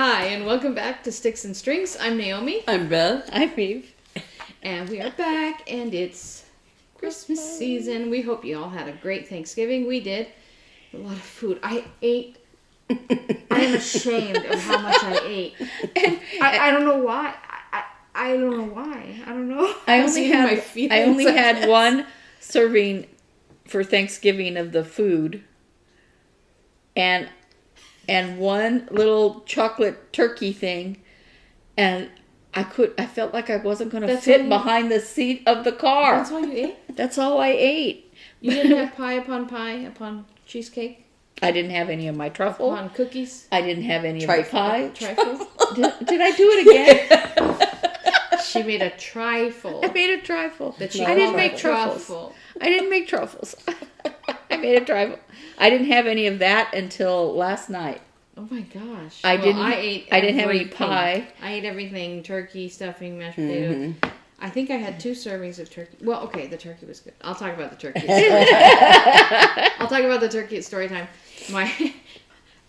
Hi, and welcome back to Sticks and Strings. I'm Naomi. I'm Beth. I'm Eve. And we are back, and it's Christmas season. We hope you all had a great Thanksgiving. We did. A lot of food. I ate. I am ashamed of how much I ate. I don't know why. I don't know why. I don't know. I only had one for Thanksgiving of the food, and one little chocolate turkey thing, and I felt like I wasn't going to fit behind the seat of the car. That's all you ate? That's all I ate. You didn't have pie upon cheesecake? I didn't have any of my truffle. Upon cookies? I didn't have any of the pie. Trifle? Did I do it again? She made a trifle. I made a trifle. I didn't make truffles. I didn't make truffles. I made a trifle. I didn't have any of that until last night. Oh my gosh! I didn't have any pie. I ate everything: turkey, stuffing, mashed potatoes. Mm-hmm. I think I had 2 servings of turkey. Well, okay, the turkey was good. I'll talk about the turkey. I'll talk about the turkey at story time.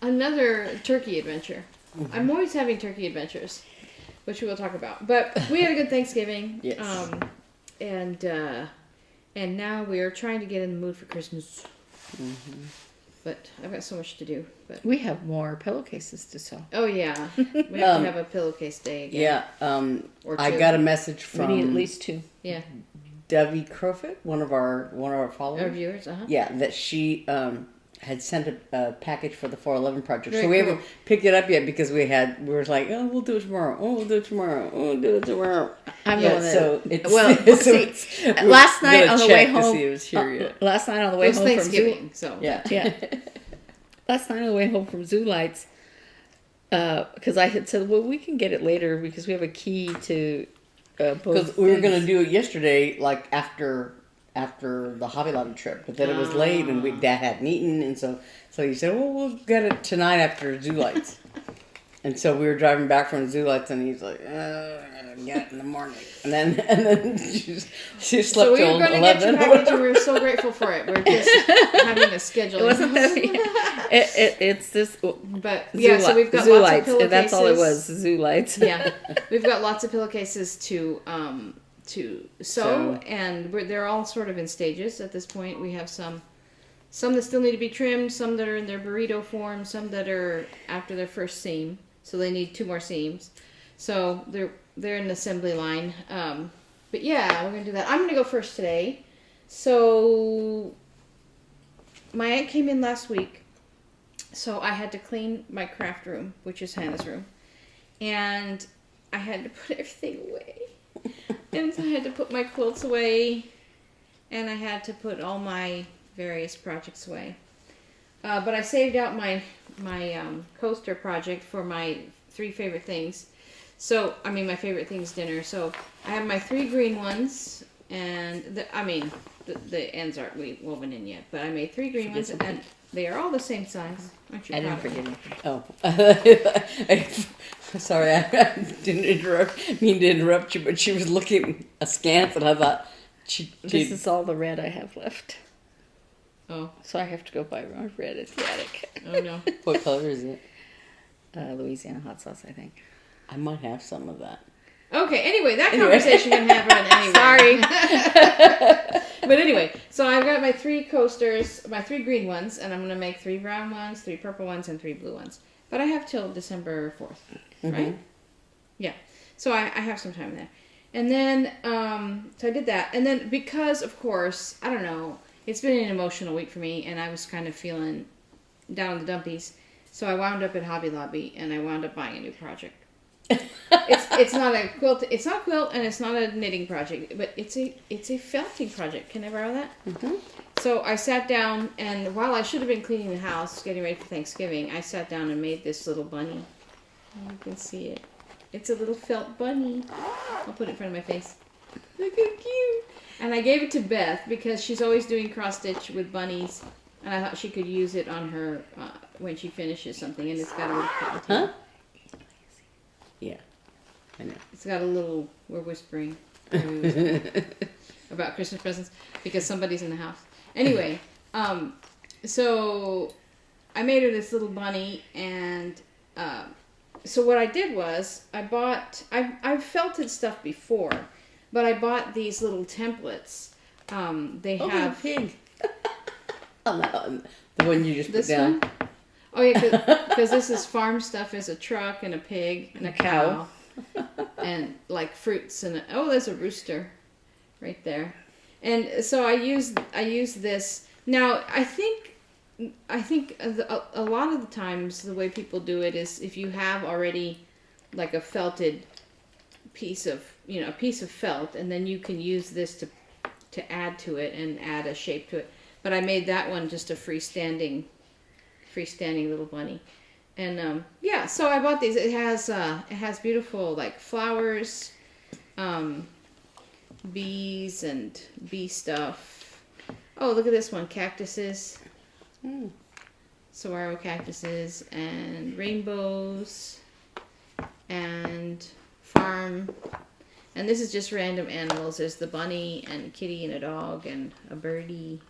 Another turkey adventure. Mm-hmm. I'm always having turkey adventures, which we will talk about. But we had a good Thanksgiving. Yes. And now we are trying to get in the mood for Christmas. Mm-hmm. But I've got so much to do. But we have more pillowcases to sell. Oh yeah, we have to have a pillowcase day again. Yeah, or 2. I got a message from we need at least 2. Yeah, Debbie Crochet, one of our followers. Our viewers, Yeah, that she had sent a package for the 411 project. Very so we cool. haven't picked it up yet because we were like, oh, we'll do it tomorrow. Oh, we'll do it tomorrow. Oh, we'll do it tomorrow. I'm yeah, the one that, so it's last night on the way home. Last night on the way home from Thanksgiving. So yeah. Last night on the way home from Zoo Lights, because I had said, well, we can get it later because we have a key to both. Because we were going to do it yesterday, like after the Hobby Lobby trip, but then it was late and Dad hadn't eaten, and so he said, well, we'll get it tonight after Zoo Lights. And so we were driving back from Zoo Lights, and he's like, I'm gonna get it in the morning. And then she slept so till 11. So we were going to get your package, and we were so grateful for it. We're just having a schedule. It wasn't that. It's this. But yeah, so we've got Zoo lots Lights, of pillowcases. And that's all it was. Zoo Lights. Yeah, we've got lots of pillowcases to sew, and they're all sort of in stages at this point. We have some that still need to be trimmed, some that are in their burrito form, some that are after their first seam, so they need 2 more seams. So they're in the assembly line. But yeah, we're gonna do that. I'm gonna go first today. So my aunt came in last week, so I had to clean my craft room, which is Hannah's room, and I had to put everything away. And so I had to put my quilts away, and I had to put all my various projects away. But I saved out my coaster project for my 3 favorite things. So, my favorite things dinner. So, I have my 3 green ones, and the ends aren't woven in yet, but I made 3 green ones, and they are all the same size. Aren't you proud? I didn't forget Oh. Sorry, I didn't mean to interrupt you, but she was looking askance, and I thought, this is all the red I have left. Oh. So I have to go buy more red at the attic. Oh, no. What color is it? Louisiana hot sauce, I think. I might have some of that. Okay, anyway, that conversation can happen anyway. Sorry. But anyway, so I've got my 3 coasters, my 3 green ones, and I'm going to make 3 brown ones, 3 purple ones, and 3 blue ones. But I have till December 4th, right? Mm-hmm. Yeah. So I have some time there. And then, so I did that. And then because, of course, I don't know, it's been an emotional week for me, and I was kind of feeling down in the dumpies. So I wound up at Hobby Lobby, and I wound up buying a new project. It's not a quilt. It's not a quilt, and it's not a knitting project, but it's a felting project. Can I borrow that? Mm-hmm. So I sat down, and while I should have been cleaning the house, getting ready for Thanksgiving, I sat down and made this little bunny. You can see it. It's a little felt bunny. I'll put it in front of my face. Look how cute! And I gave it to Beth because she's always doing cross stitch with bunnies, and I thought she could use it on her when she finishes something. And it's got a little cotton. Huh? Yeah, I know. It's got a little. We're whispering about Christmas presents because somebody's in the house. Anyway, so I made her this little bunny, and so what I did was I've felted stuff before, but I bought these little templates. They have pig. The one you just put this down. one. Oh yeah, because this is farm stuff. Is a truck and a pig and a cow, and like fruits and there's a rooster, right there, and so I use this. Now I think a lot of the times the way people do it is if you have already like a felted piece of felt, and then you can use this to add to it and add a shape to it. But I made that one just a freestanding little bunny, and so I bought these. It has beautiful like flowers, bees and bee stuff. Oh, look at this one, cactuses, saguaro cactuses and rainbows and farm. And this is just random animals. There's the bunny and a kitty and a dog and a birdie.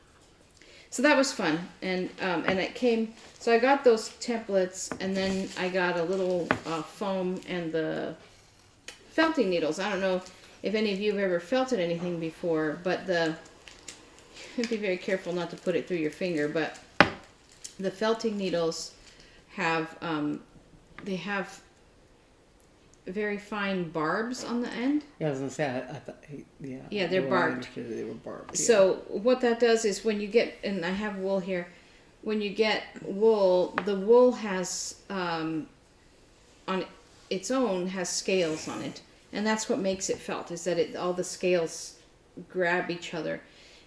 So that was fun, and it came. So I got those templates, and then I got a little foam and the felting needles. I don't know if any of you have ever felted anything before, but be very careful not to put it through your finger. But the felting needles have they have very fine barbs on the end. Yeah, I was gonna say, I thought, yeah. Yeah, they're barbed. They were barbed. Yeah. So what that does is when you get, and I have wool here, when you get wool, the wool has, on its own, has scales on it. And that's what makes it felt, is that all the scales grab each other.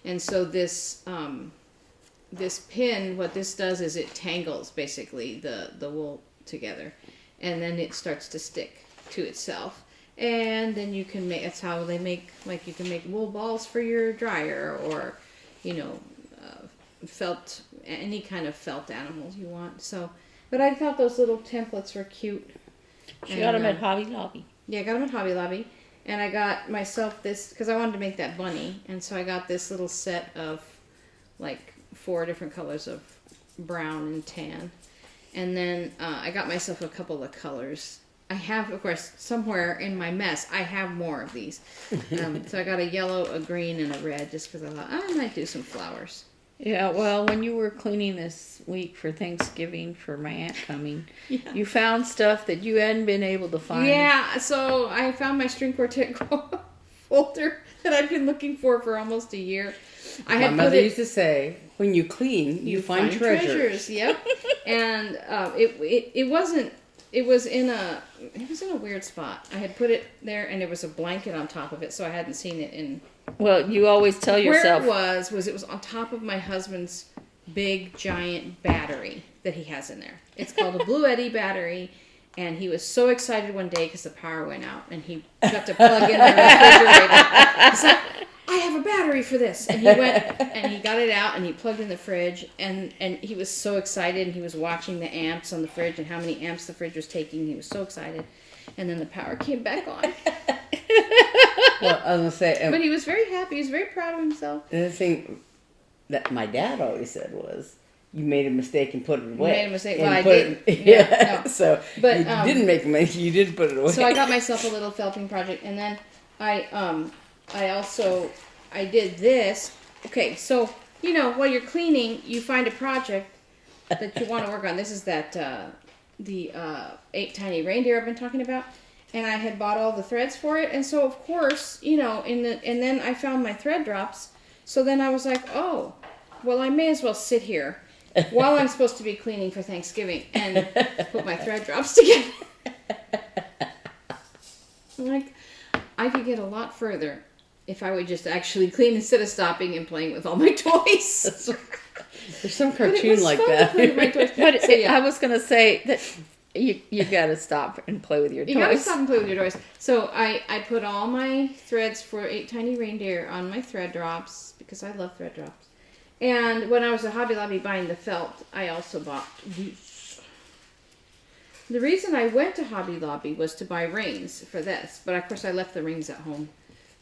And so this pin, what this does is it tangles, basically, the wool together. And then it starts to stick to itself, and then you can make, that's how they make, like you can make wool balls for your dryer, or felt, any kind of felt animals you want. So, but I thought those little templates were cute. She got them at Hobby Lobby. Yeah, I got them at Hobby Lobby, and I got myself this because I wanted to make that bunny, and so I got this little set of like 4 different colors of brown and tan, and then I got myself a couple of colors. I have, of course, somewhere in my mess, I have more of these. So I got a yellow, a green, and a red, just because I thought I might do some flowers. Yeah, well, when you were cleaning this week for Thanksgiving for my aunt coming, you found stuff that you hadn't been able to find. Yeah, so I found my string quartet folder that I've been looking for almost a year. My mother used to say, when you clean, you find treasures. Yep. And it wasn't. It was in a weird spot. I had put it there, and there was a blanket on top of it, so I hadn't seen it in. Well, you always tell yourself. Where it was on top of my husband's big giant battery that he has in there. It's called a Blvd battery, and he was so excited one day because the power went out, and he got to plug in the refrigerator. He's like, I have a battery for this. And he went and he got it out and he plugged in the fridge, and he was so excited, and he was watching the amps on the fridge and how many amps the fridge was taking. He was so excited. And then the power came back on. Well, I was going to say... but he was very happy. He was very proud of himself. And the thing that my dad always said was, you made a mistake and put it away. You made a mistake. Well, I did. Yeah, no. So but, you didn't make a mistake. You did put it away. So I got myself a little felting project, and then I did this. Okay, so, while you're cleaning, you find a project that you want to work on. This is the 8 tiny reindeer I've been talking about. And I had bought all the threads for it. And so, of course, and then I found my thread drops. So then I was like, oh, well, I may as well sit here while I'm supposed to be cleaning for Thanksgiving and put my thread drops together. Like, I could get a lot further if I would just actually clean instead of stopping and playing with all my toys. There's some cartoon like that. But so, I was going to say that you got to stop and play with your toys. You got to stop and play with your toys. So I put all my threads for 8 tiny reindeer on my thread drops because I love thread drops. And when I was at Hobby Lobby buying the felt, I also bought these. The reason I went to Hobby Lobby was to buy rings for this, but of course I left the rings at home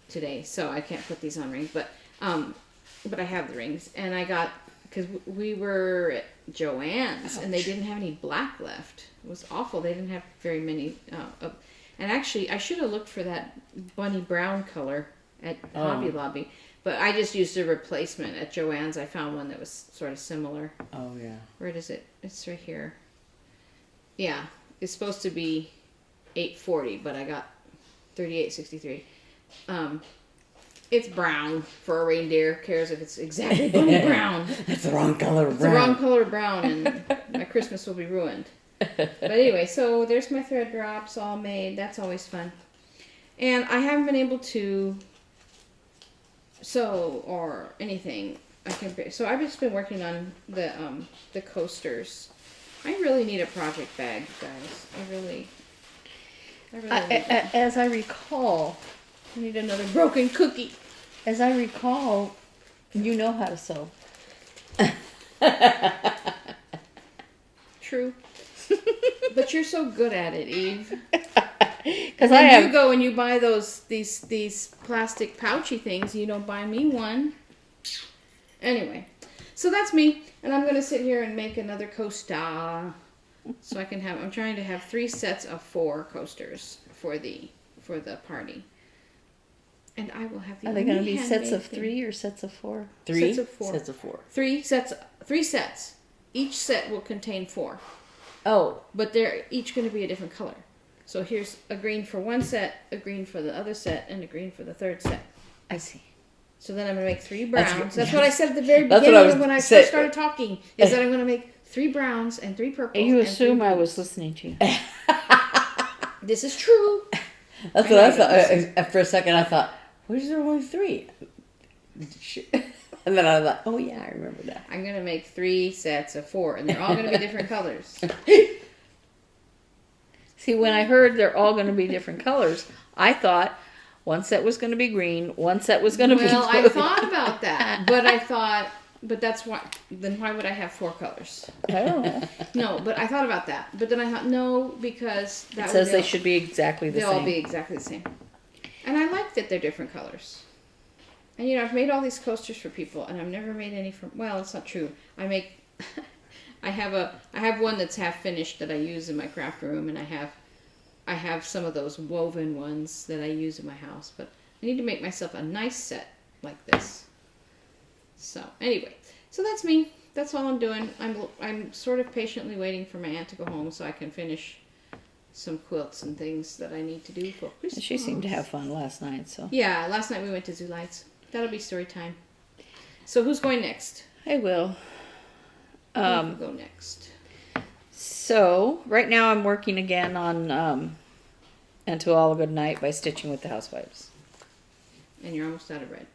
today, so I can't put these on rings. But I have the rings, and I got because we were at Joann's and they didn't have any black left. It was awful. They didn't have very many. And actually, I should have looked for that bunny brown color at Hobby Lobby. But I just used a replacement at Joann's. I found one that was sort of similar. Oh, yeah. Where is it? It's right here. Yeah. It's supposed to be $8.40, but I got $38.63. It's brown for a reindeer. Who cares if it's exactly bunny brown? It's the wrong color of brown. It's the wrong color of brown, and my Christmas will be ruined. But anyway, so there's my thread drops all made. That's always fun. And I haven't been able to sew or anything. So I've just been working on the coasters. I really need a project bag, guys. I really need one. As I recall, I need another broken cookie. As I recall, you know how to sew. True. But you're so good at it, Eve. Because you go and you buy these plastic pouchy things. You don't buy me one. Anyway, so that's me, and I'm gonna sit here and make another coaster. So I can have. I'm trying to have 3 sets of 4 coasters for the party. And I will have the. Are they going to be sets of 3 or sets of 4? 3 sets of 4. Sets of 4. 3 sets. 3 sets. Each set will contain 4. Oh, But they're each going to be a different color. So here's a green for one set, a green for the other set, and a green for the third set. I see. So then I'm going to make 3 browns. That's what I said at the very beginning when I first started talking. Is that I'm going to make 3 browns and 3 purples. You assume I was listening to you. This is true. That's what I thought. For a second, I thought, where's there only 3? And then I was like, oh yeah, I remember that. I'm going to make 3 sets of 4, and they're all going to be different colors. See, when I heard they're all going to be different colors, I thought one set was going to be green, one set was going to be blue. Well, I thought about that, but that's why. Then why would I have 4 colors? I don't know. No, but I thought about that. But then I thought no, because it says they should be exactly the they'll same. all be exactly the same. And I like that they're different colors. And I've made all these coasters for people, and I've never made any from. Well, it's not true. I have one that's half finished that I use in my craft room, and I have some of those woven ones that I use in my house. But I need to make myself a nice set like this. So anyway, so that's me. That's all I'm doing. I'm sort of patiently waiting for my aunt to go home so I can finish some quilts and things that I need to do for Christmas. She seemed to have fun last night, so. Yeah, last night we went to Zoo Lights. That'll be story time. So who's going next? I will. Who will go next? So, right now I'm working again on And To All a Good Night by Stitching with the Housewives. And you're almost out of red.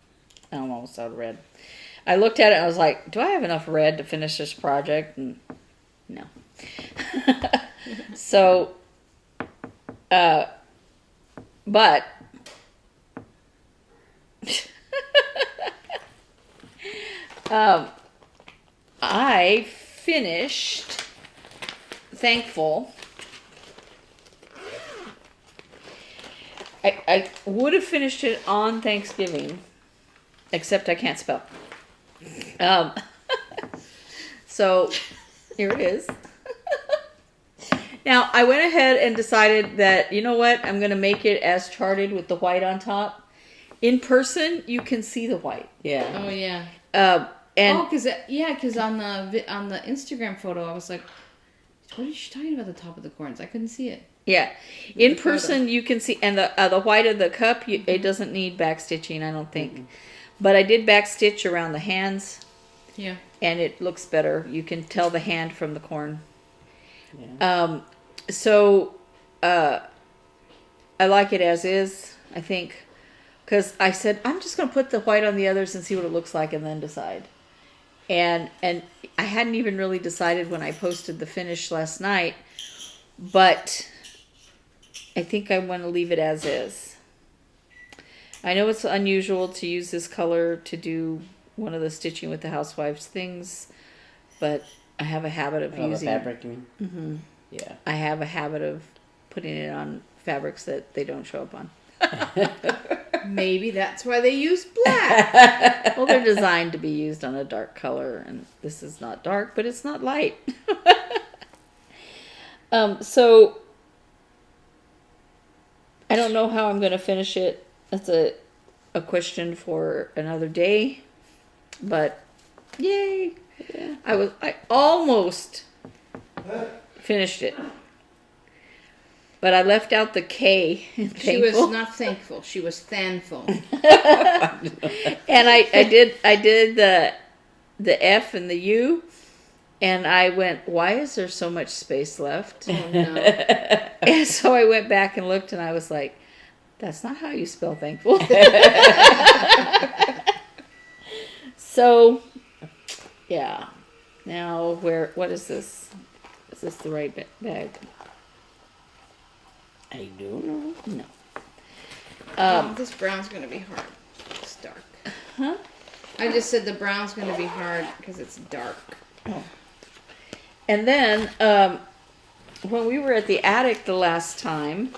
I'm almost out of red. I looked at it and I was like, do I have enough red to finish this project? And no. So, but I finished Thankful. I would have finished it on Thanksgiving, except I can't spell. So here it is. Now I went ahead and decided that, you know what, I'm going to make it as charted with the white on top. In person, you can see the white. Yeah. Oh yeah. And because on the Instagram photo, I was like, what is she talking about the top of the corns? I couldn't see it. yeah, in person you can see, and the white of the cup, it doesn't need back stitching, I don't think. But I did back stitch around the hands. Yeah. And it looks better. You can tell the hand from the corn. Yeah. So I like it as is, I think. Because I said, I'm just going to put the white on the others and see what it looks like and then decide. And I hadn't even really decided when I posted the finish last night. But I think I want to leave it as is. I know it's unusual to use this color to do one of the Stitching with the Housewives things. But I have a habit of using... the fabric, you mean? Mm-hmm. Yeah. I have a habit of putting it on fabrics that they don't show up on. Maybe that's why they use black. Well, they're designed to be used on a dark color, and this is not dark, but it's not light. So I don't know how I'm going to finish it. That's a question for another day, but yay! Yeah. I almost finished it, but I left out the K. In She was thankful. not thankful. She was thankful. And I did the F and the U, and I went, why is there so much space left? Oh, no. And so I went back and looked, and I was like, that's not how you spell thankful. So, yeah. Now, what is this? Is this the right bag? I don't know. No. This brown's going to be hard. It's dark. Huh? I just said the brown's going to be hard because it's dark. Oh. And then, when we were at the attic the last time,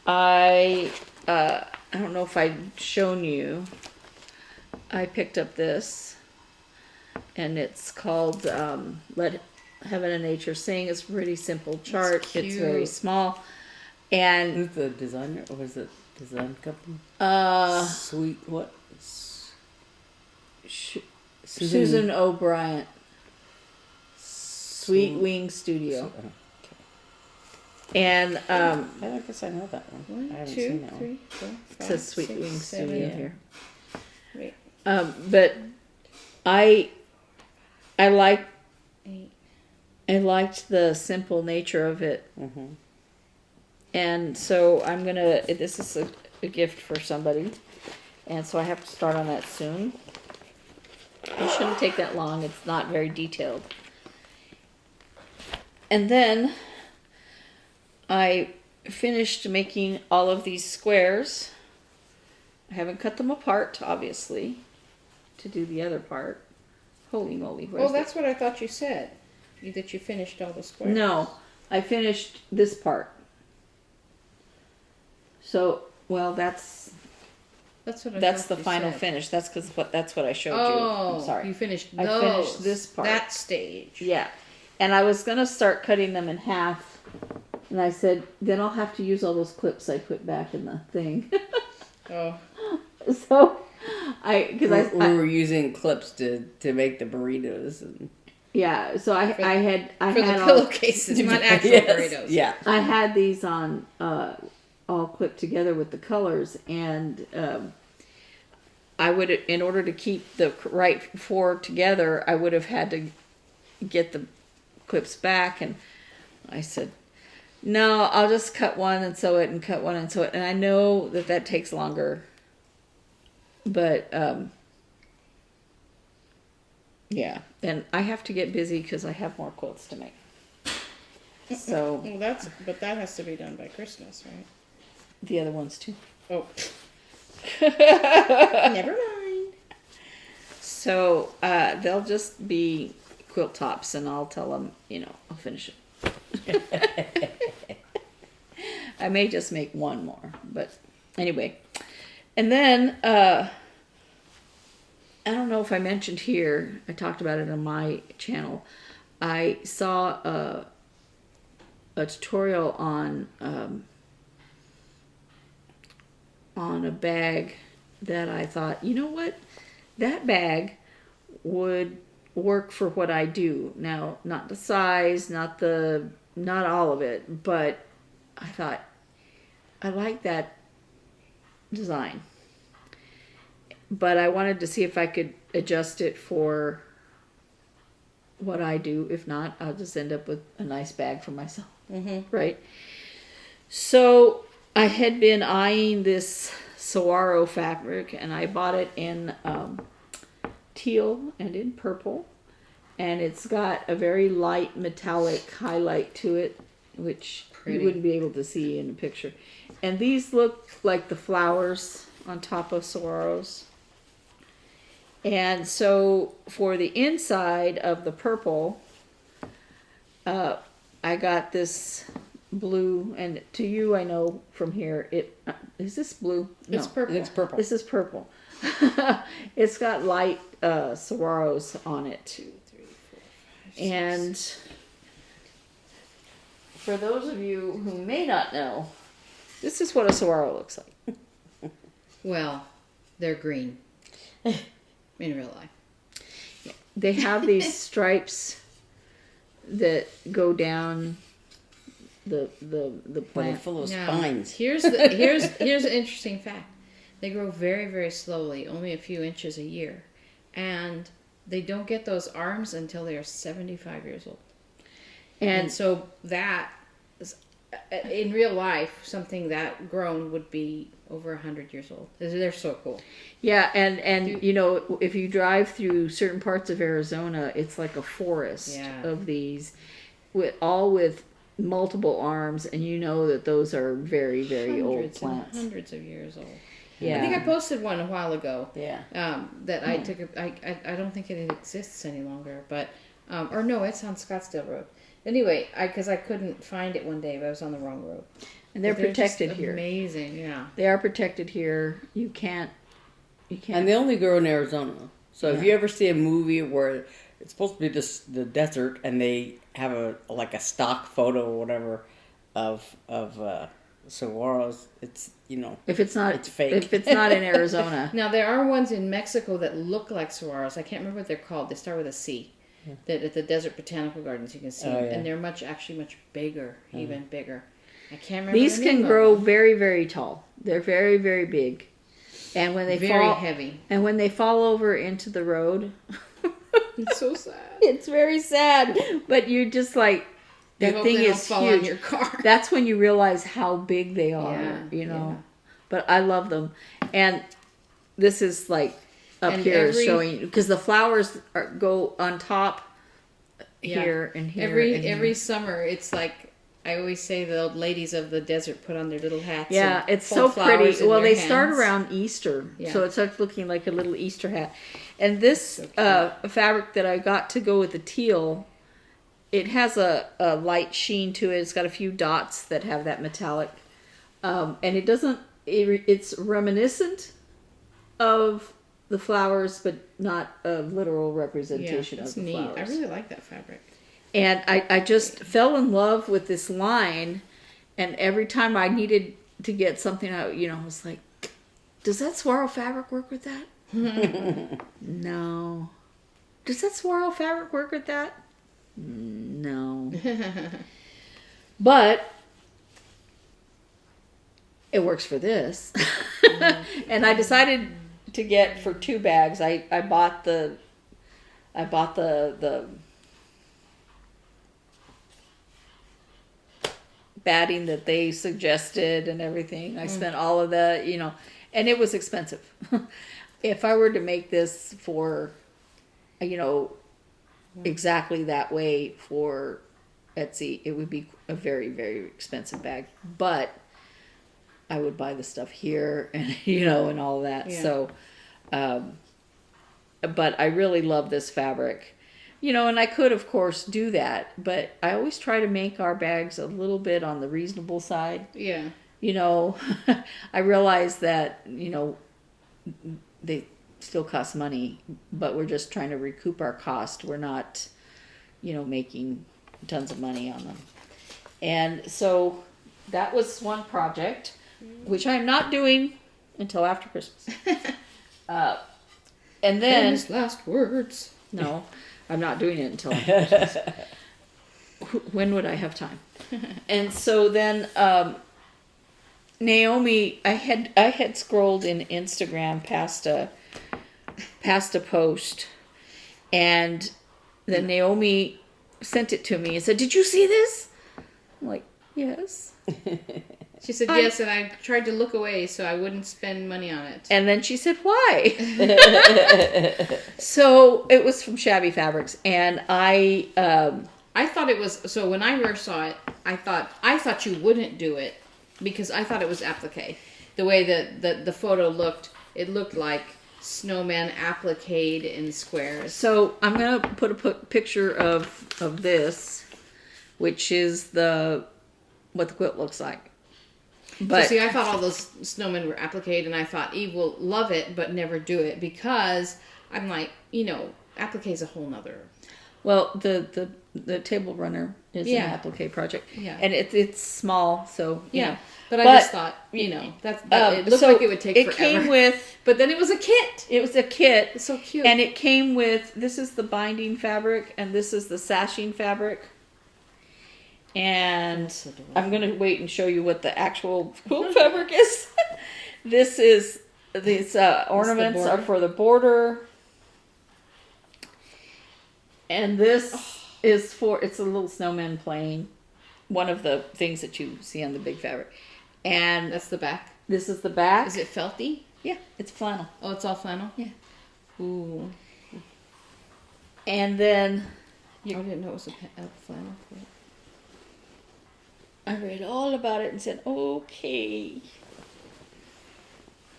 I don't know if I'd shown you, I picked up this, and it's called Let Heaven and Nature Sing. It's a pretty simple chart. It's very cute. small. And Who's the designer? Or was it design company? Sweet what? Susan O'Brien, Sweet Wing Studio. And I guess I know that one. I One, haven't two, seen that one. three, four, it says five, Sweet six, Wing seven, Studio eight. here. Wait, But I like. 8. I liked the simple nature of it. Mm-hmm. And so I'm gonna, this is a gift for somebody. And so I have to start on that soon. It shouldn't take that long. It's not very detailed. And then I finished making all of these squares. I haven't cut them apart, obviously, to do the other part. Holy moly. Well, that's what I thought you said. That you finished all the squares. No, I finished this part. So, well, that's That's what I the thought you final said. finish. That's that's what I showed you. Oh, I'm sorry. you finished I those. finished this part. That stage. Yeah. And I was going to start cutting them in half. And I said, then I'll have to use all those clips I put back in the thing. Oh. So, because We were using clips to make the burritos. And yeah, so I For had the all, pillowcases, not actual Yes, burritos. Yeah. I had these on, all clipped together with the colors, and I would, in order to keep the right 4 together, I would have had to get the clips back, and I said, no, I'll just cut one and sew it, and cut one and sew it, and I know that takes longer, but yeah, and I have to get busy because I have more quilts to make. So Well, but that has to be done by Christmas, right? the other ones too. Oh. Never mind. So they'll just be quilt tops, and I'll tell them, I'll finish it. I may just make one more, but anyway. And then I don't know if I mentioned here. I talked about it on my channel. I saw a tutorial on a bag that I thought, you know what, that bag would work for what I do. Now, not the size, not all of it, but I thought, I like that design. But I wanted to see if I could adjust it for what I do. If not, I'll just end up with a nice bag for myself. Mm-hmm. Right? So I had been eyeing this saguaro fabric, and I bought it in teal and in purple, and it's got a very light metallic highlight to it, which Pretty. you wouldn't be able to see in a picture. And these look like the flowers on top of saguaros. And so for the inside of the purple, I got this blue, and to you, I know from here, is this blue? No, It's purple. It's purple. this is purple. It's got light saguaros on it. 2, 3, 4, 5, 6. And for those of you who may not know, this is what a saguaro looks like. Well, they're green in real life. They have these stripes that go down the They're plant. full of Now, spines. here's an interesting fact. They grow very, very slowly, only a few inches a year, and they don't get those arms until they are 75 years old. And so that is, in real life, something that grown would be over 100 years old. They're so cool. Yeah, and you know, if you drive through certain parts of Arizona, it's like a forest of these, with multiple arms, and you know that those are very, very old plants. Hundreds of years old. Yeah. I think I posted one a while ago. Yeah. That I took. I don't think it exists any longer, but or no, it's on Scottsdale Road. Anyway, because I couldn't find it one day, but I was on the wrong road. And they're protected just here. Amazing, yeah. They are protected here. You can't. And they only grow in Arizona. So if you ever see a movie where it's supposed to be the desert, and they have a stock photo or whatever of saguaros, it's If it's not, it's fake. If it's not in Arizona. Now there are ones in Mexico that look like saguaros. I can't remember what they're called. They start with a C. That at the Desert Botanical Gardens you can see, and they're much bigger, even bigger. I can't remember. These can grow very, very tall. They're very, very big, and when they very heavy, and when they fall over into the road, it's so sad. It's very sad. But you just like that thing is fall huge. on your car. That's when you realize how big they are. Yeah, But I love them, and this is like. Up and here showing because the flowers go on top here and here. Every summer, it's like I always say the old ladies of the desert put on their little hats. Yeah, and it's so pretty. Well, they start hands. around Easter, Yeah. so it starts looking like a little Easter hat. And this fabric that I got to go with the teal, it has a light sheen to it. It's got a few dots that have that metallic, and it doesn't. It's reminiscent of the flowers, but not a literal representation of the neat. flowers. I really like that fabric. And I just fell in love with this line, and every time I needed to get something out, I was like, does that swirl fabric work with that? No. Does that swirl fabric work with that? No. But it works for this. And I decided to get for 2 bags. I bought the batting that they suggested and everything. I spent all of that, and it was expensive. If I were to make this for, exactly that way for Etsy, it would be a very, very expensive bag. But I would buy the stuff here and, and all that. Yeah. So, but I really love this fabric. And I could, of course, do that, but I always try to make our bags a little bit on the reasonable side. Yeah. I realize that, they still cost money, but we're just trying to recoup our cost. We're not, making tons of money on them. And so that was one project, which I'm not doing until after Christmas. And then... Famous last words. No, I'm not doing it until after Christmas. When would I have time? And so then Naomi, I had scrolled in Instagram past a post, and then Naomi sent it to me and said, "Did you see this?" I'm like, "Yes." She said yes, and I tried to look away so I wouldn't spend money on it. And then she said, "Why?" So it was from Shabby Fabrics, and I thought it was, so when I first saw it, I thought you wouldn't do it because I thought it was applique. The way that the photo looked, it looked like snowman appliqued in squares. So I'm gonna put a picture of this, which is the what the quilt looks like. So But see, I thought all those snowmen were applique, and I thought Eve will love it, but never do it because I'm like, applique is a whole nother. well, the table runner is Yeah. an applique project, Yeah. and it's small, so you know. But I But, just thought, it looked so like it would take forever. Came with. But then it was a kit. It was a kit. It's so cute. And it came with, this is the binding fabric, and this is the sashing fabric. And I'm going to wait and show you what the actual quilt fabric is. This is, these ornaments are for the border. And this is for, it's a little snowman playing. One of the things that you see on the big fabric. And That's the back. this is the back. Is it felty? Yeah, it's flannel. Oh, it's all flannel? Yeah. Ooh. And then I didn't know it was a flannel. I read all about it and said, okay.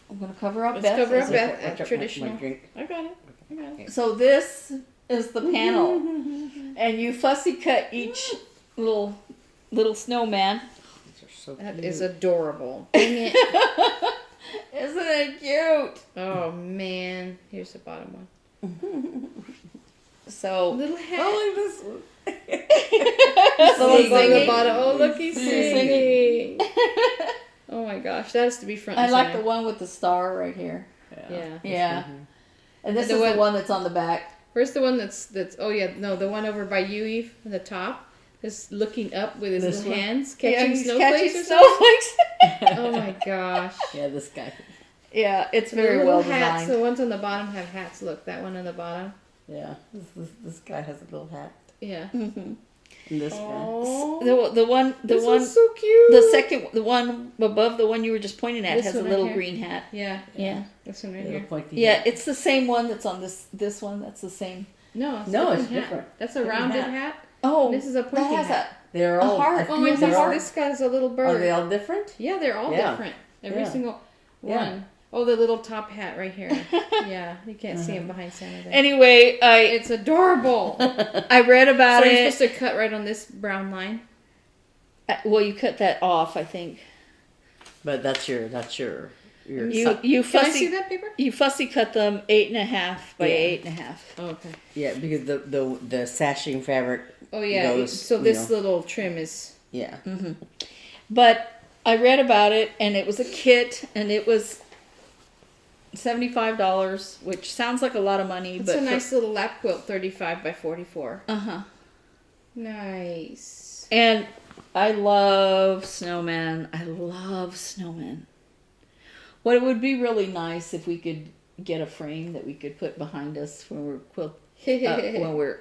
I'm going to cover up Let's Beth. cover up as Beth. Watch out, Traditional. my drink. I got it. So this is the panel. And you fussy cut each little snowman. These are so That cute. is adorable. Dang it. Isn't it cute? Oh, man. Here's the bottom one. So, Little hat. Oh, look at this one. Someone's on the singing. bottom. Oh, look, he's Singing. singing. Oh, my gosh. That has to be front I and like the center. one with the star right here. Yeah. Yeah. And this And is the the one- one that's on the back. Where's the one that's, oh, yeah, no, the one over by you, Eve, at the top. Just looking up with his This little one? hands, Yeah, catching he's snowflakes catching or something. snowflakes. Oh, my gosh. Yeah, this guy. Yeah, it's The very little well hats, designed. the ones on the bottom have hats. Look, that one on the bottom. Yeah, this guy has a little hat. Yeah. Mm-hmm. And this Oh, The one this is so cute. the one above the one you were just pointing at This has a one right little here? green hat. Yeah, Yeah. this one right guy. Little here. pointy Yeah, hat. it's the same one that's on this one. That's the same. No, it's, No, a it's different hat. different. That's a Different rounded hat. hat. Oh, This is a pointy that has hat. They're a all. heart. I Oh, think and they're all, this guy's a little bird. are they all different? Yeah, they're all Yeah. different. Every Yeah. single one. Yeah. Oh, the little top hat right here. Yeah, you can't see him behind Santa there. Anyway, It's adorable. I read about So you're it. supposed to cut right on this brown line. Well, you cut that off, I think. But that's your You Can I see fussy that paper? you fussy cut them 8.5 by Yeah. 8.5. Oh, okay. yeah, because the sashing fabric. Oh yeah. Goes, So you this know. little trim is. Yeah. But I read about it, and it was a kit, and it was $75, which sounds like a lot of money. It's but a nice little lap quilt, 35 by 44. Uh huh. Nice. And I love snowmen. I love snowmen. What it would be really nice if we could get a frame that we could put behind us when we're when we're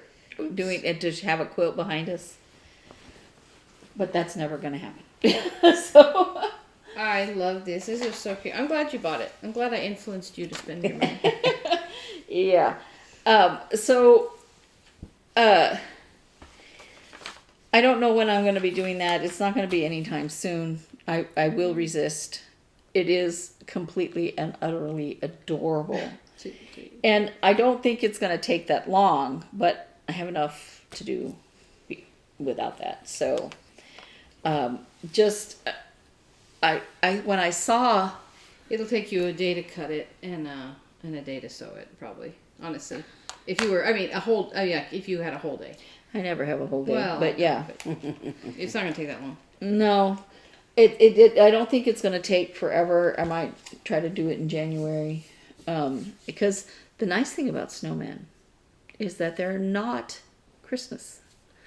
doing it, to have a quilt behind us. But that's never going to happen. So I love this. This is so cute. I'm glad you bought it. I'm glad I influenced you to spend your money. yeah. I don't know when I'm going to be doing that. It's not going to be anytime soon. I will resist. It is completely and utterly adorable. And I don't think it's going to take that long, but I have enough to do without that. So, when I saw, It'll take you a day to cut it and a day to sew it, probably. Honestly, if you were, a whole, if you had a whole day. I never have a whole day, Well, but yeah. It's not gonna take that long. No, it I don't think it's going to take forever. I might try to do it in January, because the nice thing about snowmen is that they're not Christmas.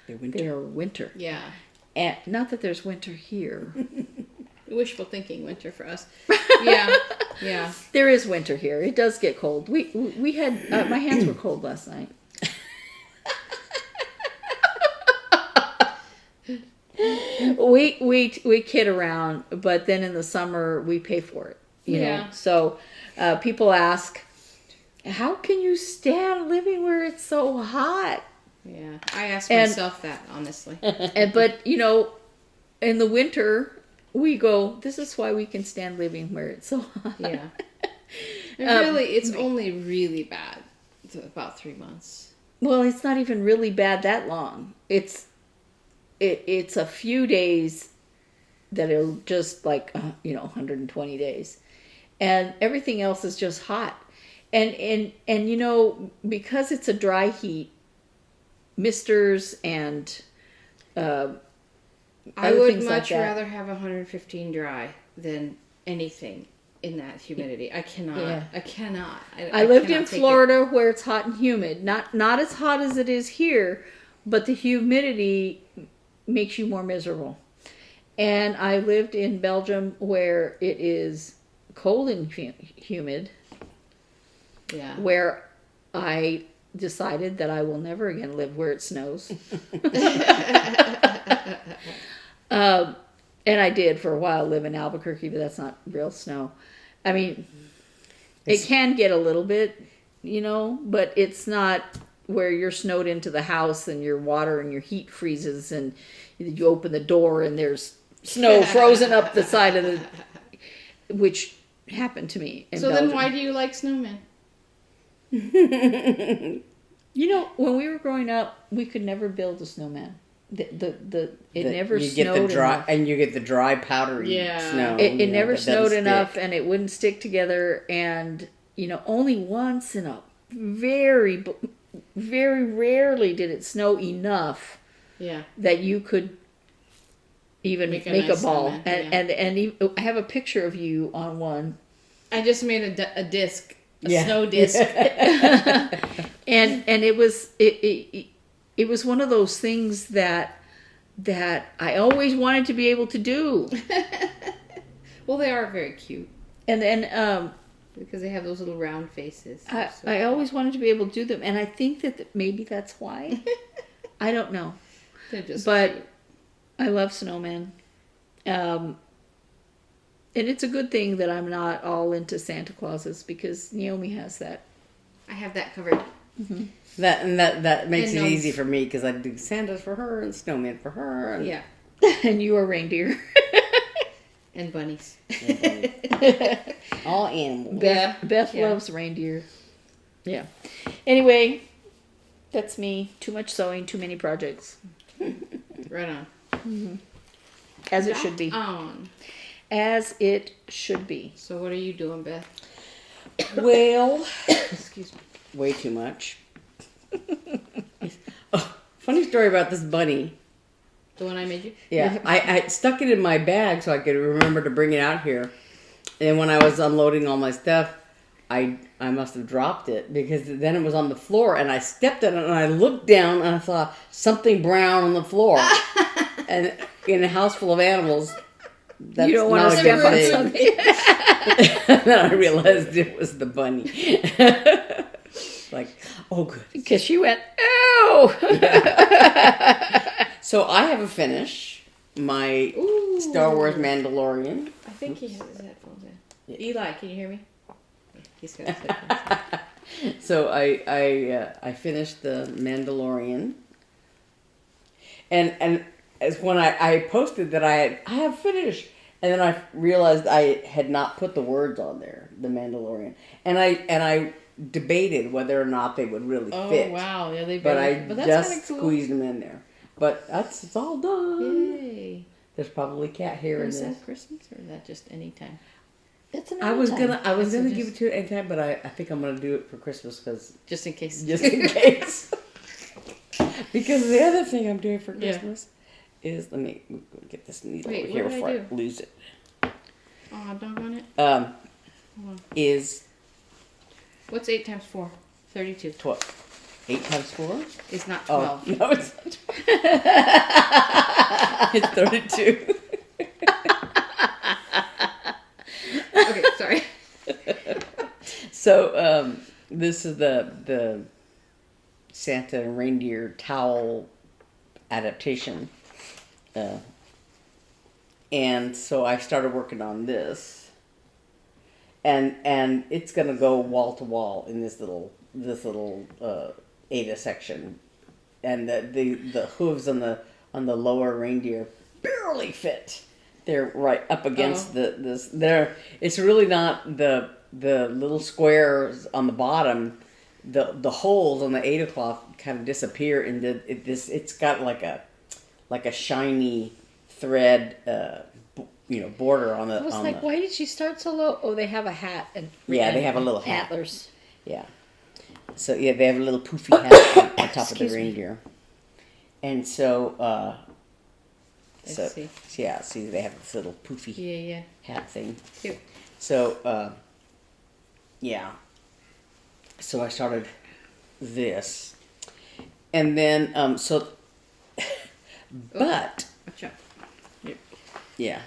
They're winter. They're winter. Yeah. And not that there's winter here. Wishful thinking winter for us. Yeah. Yeah. There is winter here. It does get cold. We had my hands were cold last night. we kid around, but then in the summer we pay for it. You know. Yeah. So people ask, how can you stand living where it's so hot? Yeah. I asked And- myself that, honestly. But in the winter we go, this is why we can stand living where it's so hot. Yeah. And really, it's only really bad about 3 months. Well, it's not even really bad that long. It's a few days that'll just like 120 days, and everything else is just hot, and because it's a dry heat, misters and I other would things much like that. rather have 115 dry than anything in that humidity. I cannot. Yeah. I cannot. I lived cannot in take Florida where it's hot and humid. Not as hot as it is here, but the humidity makes you more miserable. And I lived in Belgium where it is cold and humid, it. Yeah. where I decided that I will never again live where it snows. And I did for a while live in Albuquerque, but that's not real snow. I mean, it can get a little bit, but it's not where you're snowed into the house and your water and your heat freezes and you open the door and there's snow frozen up the side of which happened to me in Belgium. Then why do you like snowmen? When we were growing up, we could never build a snowman. It never you snowed get the dry, enough. and you get the dry powdery snow. It never that doesn't snowed stick. enough, and it wouldn't stick together. And only once in a very, very rarely did it snow enough that you could even make a nice ball. snowman, And I have a picture of you on one. I just made a disc, snow disc. and it was one of those things that I always wanted to be able to do. Well, they are very cute. And then because they have those little round faces. I always wanted to be able to do them, and I think that maybe that's why. I don't know. They're just but cute. I love snowmen. And it's a good thing that I'm not all into Santa Clauses because Naomi has that. I have that covered. Mm-hmm. That makes And it gnomes. easy for me because I do Santas for her and snowman for her. And And you are reindeer. And bunnies. all animals. Beth loves reindeer. Yeah. Anyway, that's me. Too much sewing, too many projects. Right on. Mm-hmm. As it should be. On. As it should be. So what are you doing, Beth? Well, Excuse me. way too much. Funny story about this bunny. The one I made you? Yeah, I stuck it in my bag so I could remember to bring it out here. And when I was unloading all my stuff, I must have dropped it because then it was on the floor and I stepped on it and I looked down and I saw something brown on the floor. And in a house full of animals, that's you don't want to step on something. Then I realized it was the bunny. Like, oh, good. Because she went, oh! So I have a finish. My Star Wars Mandalorian. I think he has his headphones in. Yeah. Eli, can you hear me? He's got his headphones in. So I finished the Mandalorian. And as when I posted that I have finished, and then I realized I had not put the words on there, the Mandalorian, and I debated whether or not they would really fit. Oh wow, yeah, they. But I that's just kinda cool. squeezed them in there. But it's all done. Yay! There's probably cat hair in Is this. that Christmas or is that just any time? That's I was gonna So give it to it anytime, but I think I'm gonna do it for Christmas Just in case. just in case. Because the other thing I'm doing for Christmas is let me get this needle Wait, over here what did before I I do? lose it. Oh, doggone it. Um, Hold on. is What's 8 times 4? 32. 12. 8 times 4? It's not Oh 12. no, it's not 12. It's 32. Okay, sorry. So this is the Santa and reindeer towel adaptation, and so I started working on this, and it's gonna go wall to wall in this little Ada section, and the hooves on the lower reindeer barely fit. They're right up against this. It's really not the little squares on the bottom. The holes on the Ada cloth kind of disappear into this. It's got like a shiny thread border on the. I was on like, the, why did she start so low? Oh, they have a hat and Yeah, they have a little hat. antlers. Yeah. So yeah, they have a little poofy hat on top of the Excuse me. reindeer, and so see. yeah, see they have this little poofy Yeah. hat thing. Cute. So yeah, so I started this, and then but Watch out. Yep. yeah,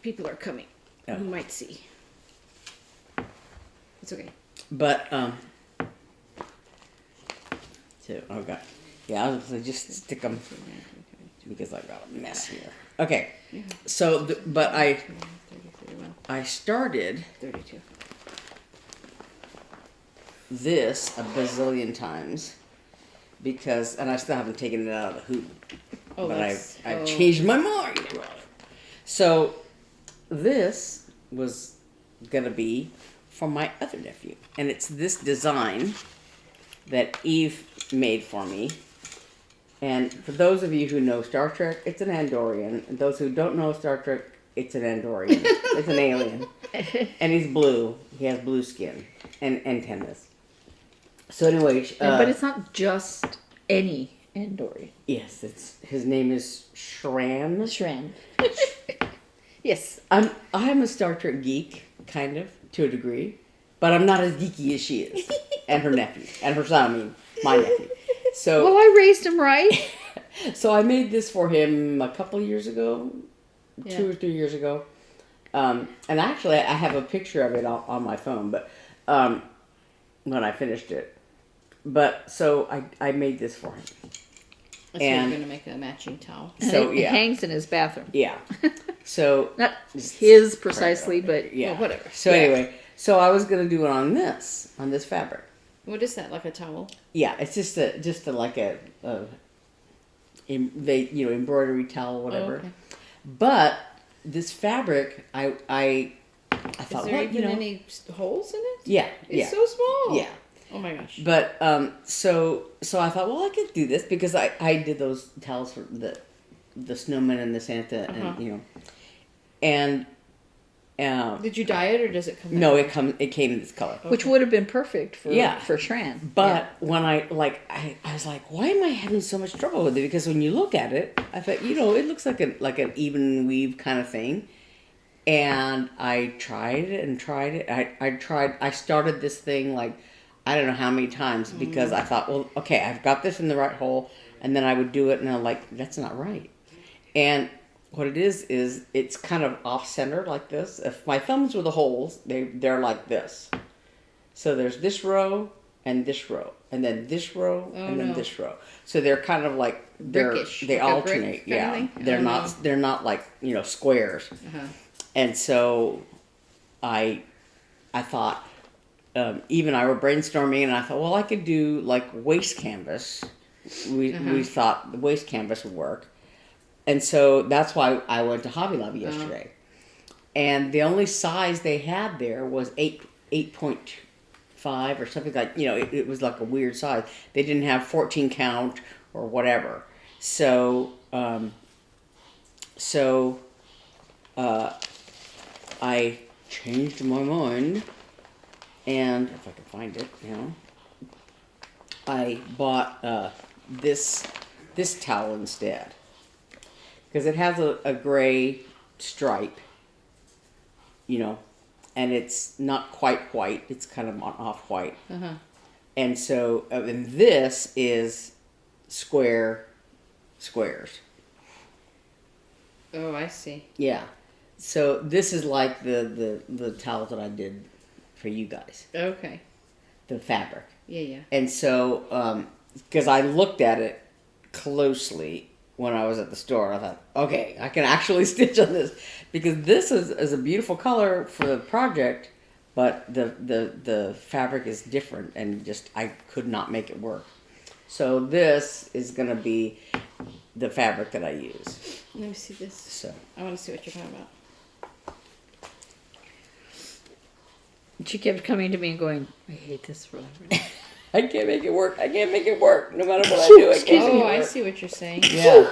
People are coming. Oh. Who might see. It's okay. but so oh god, yeah, I was gonna just stick them because I got a mess here. Okay, so but 30, 31, I started 32. this a bazillion times because, and I still haven't taken it out of the hoop, Oh, but that's... I've changed my mind about it. So this was gonna be for my other nephew, and it's this design that Eve made for me. And for those of you who know Star Trek, it's an Andorian, and those who don't know Star Trek, it's an Andorian. It's an alien, and he's blue. He has blue skin and antennas. So anyway, But it's not just any Andorian. yes, his name is Shran. Shran. Yes. I'm a Star Trek geek, kind of, to a degree, but I'm not as geeky as she is, and her nephew, and her son. I mean, my nephew. So Well, I raised him right. so I made this for him a couple years ago, 2 or 3 years ago, and actually I have a picture of it on my phone, but when I finished it. But so I made this for him. So And- you're going to make a matching towel. So It yeah, hangs in his bathroom. yeah. So Not his precisely, but yeah, Well, whatever. So anyway, so I was gonna do it on this fabric. What is that, like a towel? Yeah, it's just like a embroidery towel, whatever. Oh, okay. But this fabric, I thought, Is there well, even any holes in it? yeah, It's so small. yeah. Oh my gosh. But so I thought, well, I could do this because I did those towels for the snowman and the Santa, and and Did you dye it or does it come no, back? it came in this color. which would have been perfect for Yeah. for Shran. But when I was like, why am I having so much trouble with it? Because when you look at it, I thought, it looks like an even weave kind of thing. And I tried it and tried it. I started this thing like, I don't know how many times because I thought, well, okay, I've got this in the right hole. And then I would do it and I'm like, that's not right. And what it is it's kind of off-center like this. If my thumbs were the holes, they're like this. So there's this row and this row, and then this row and then this row. So they're kind of like Brickish, they like a alternate. brick kind of Yeah, thing? they're not like squares. And so I thought Eve and I were brainstorming, and I thought, well, I could do like waist canvas. We thought the waist canvas would work. And so that's why I went to Hobby Lobby yesterday. And the only size they had there was 8.5 or something like, it was like a weird size. They didn't have 14 count or whatever. So, I changed my mind. And if I can find it, I bought this towel instead. Because it has a gray stripe, and it's not quite white. It's kind of off-white. And so, and this is squares. Oh, I see. Yeah. So this is like the towel that I did for you guys. Okay. The fabric. Yeah. And so, because I looked at it closely when I was at the store, I thought, okay, I can actually stitch on this because this is a beautiful color for the project, but the fabric is different and just I could not make it work. So this is gonna be the fabric that I use. Let me see this. So I want to see what you're talking about. She kept coming to me and going, I hate this forever. I can't make it work. I can't make it work. No matter what I do, I can't make it Oh, work. I see what you're saying. Yeah.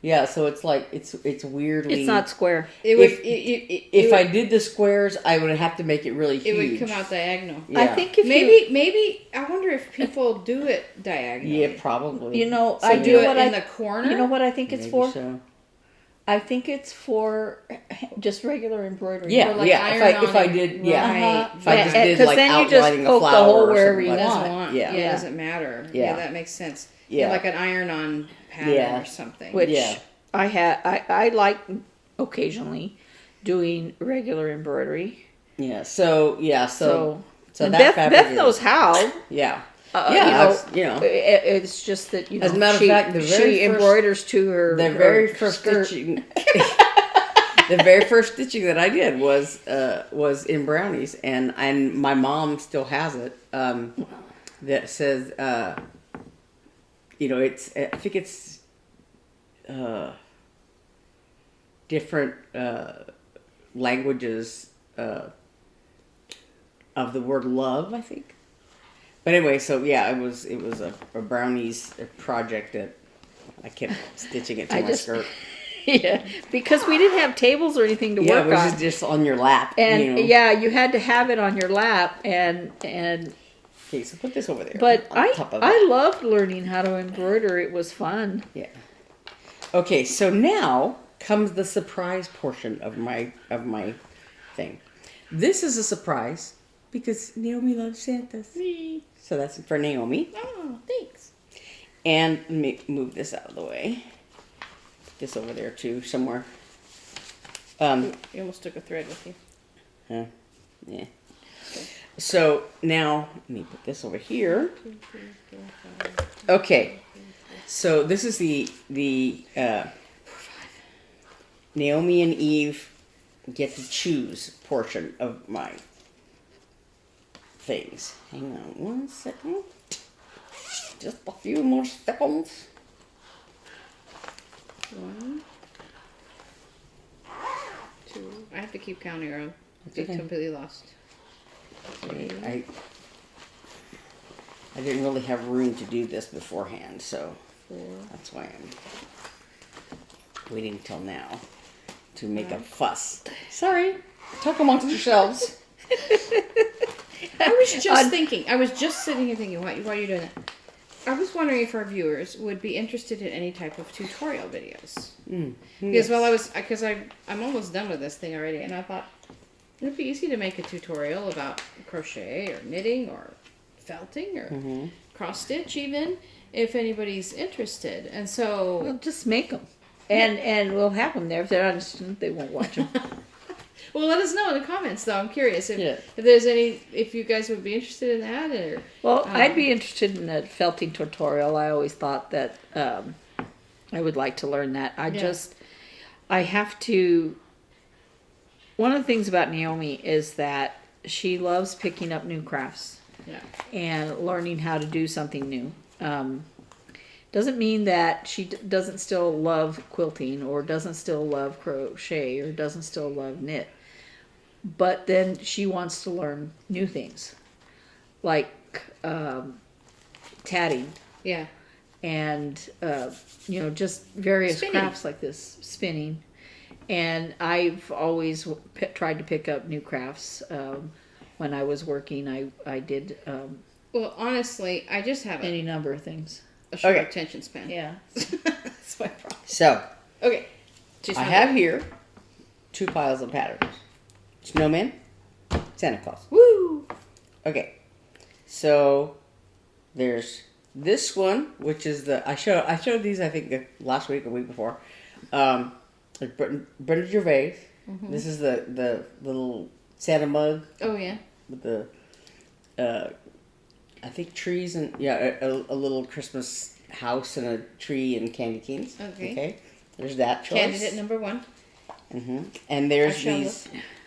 Yeah, so it's like it's weirdly. It's not square. It would. If I did the squares, I would have to make it really huge. It would come out diagonal. Yeah. I think if maybe I wonder if people do it diagonally. Yeah, probably. you know, So I do know it what in the corner. You know what I think it's Maybe for? so. I think it's for just regular embroidery. Yeah, Or like yeah. iron If I on did, it. yeah. Right. If I just did 'Cause like then you just outlining a poke the flower hole or wherever something you like Doesn't that. want. Yeah. Yeah, Yeah. it doesn't matter. Yeah. Yeah, that makes sense. Yeah. Yeah, like an iron-on pattern Yeah. or something. Which Yeah. I like occasionally doing regular embroidery. Yeah. So So that and Beth fabric is- knows how. Yeah. Yeah, you know. it's just that As a matter of fact, the very she first- embroiders to her. The her very first skirt. stitching. The very first stitching that I did was in brownies, and my mom still has it. That says, it's I think it's different languages of the word love, I think. But anyway, so yeah, it was a brownies project that I kept stitching it to my skirt. Yeah, because we didn't have tables or anything to Yeah, work it was on. just on your lap. And you had to have it on your lap, and Okay, so put this over there. but on top of it. I loved learning how to embroider. It was fun. Yeah. Okay, so now comes the surprise portion of my thing. This is a surprise because Naomi loves Santas. So that's for Naomi. Oh, thanks. And let me move this out of the way. Put this over there too, somewhere. You almost took a thread with you. Yeah. So now let me put this over here. 2, 3, 4, 5. Okay. So this is the Naomi and Eve get to choose portion of my things. Hang on 1 second. Just a few more seconds. 1, 2. I have to keep counting or I'll That's be okay. completely lost. I didn't really have room to do this beforehand, so 4. that's why I'm waiting till now to make a fuss. Sorry, talk amongst yourselves. I was just thinking. I was just sitting here thinking, why are you doing that? I was wondering if our viewers would be interested in any type of tutorial videos. Because I'm almost done with this thing already, and I thought it'd be easy to make a tutorial about crochet or knitting or felting or cross stitch even, if anybody's interested. And so We'll just make them, and we'll have them there. If they're not interested, they won't watch them. well, let us know in the comments though. I'm curious if Yeah. there's if you guys would be interested in that or. Well, I'd be interested in a felting tutorial. I always thought that I would like to learn that. I have to. One of the things about Naomi is that she loves picking up new crafts Yeah. and learning how to do something new. Doesn't mean that she doesn't still love quilting or doesn't still love crochet or doesn't still love knit. But then she wants to learn new things like tatting Yeah. and just various Spinning. crafts like this, spinning. And I've always tried to pick up new crafts. When I was working, I did Well, honestly, I just have any number of things. a short Okay. attention span. Yeah. That's my problem. So Okay. Just I one have more. here 2 piles of patterns: Snowman, Santa Claus. Woo! Okay, so there's this one, which is I showed these I think last week or week before. Brenda Gervais. This is the little Santa mug Oh yeah. with the I think trees and a little Christmas house and a tree and candy canes. Okay. There's that choice. Candidate number 1. And there's I shall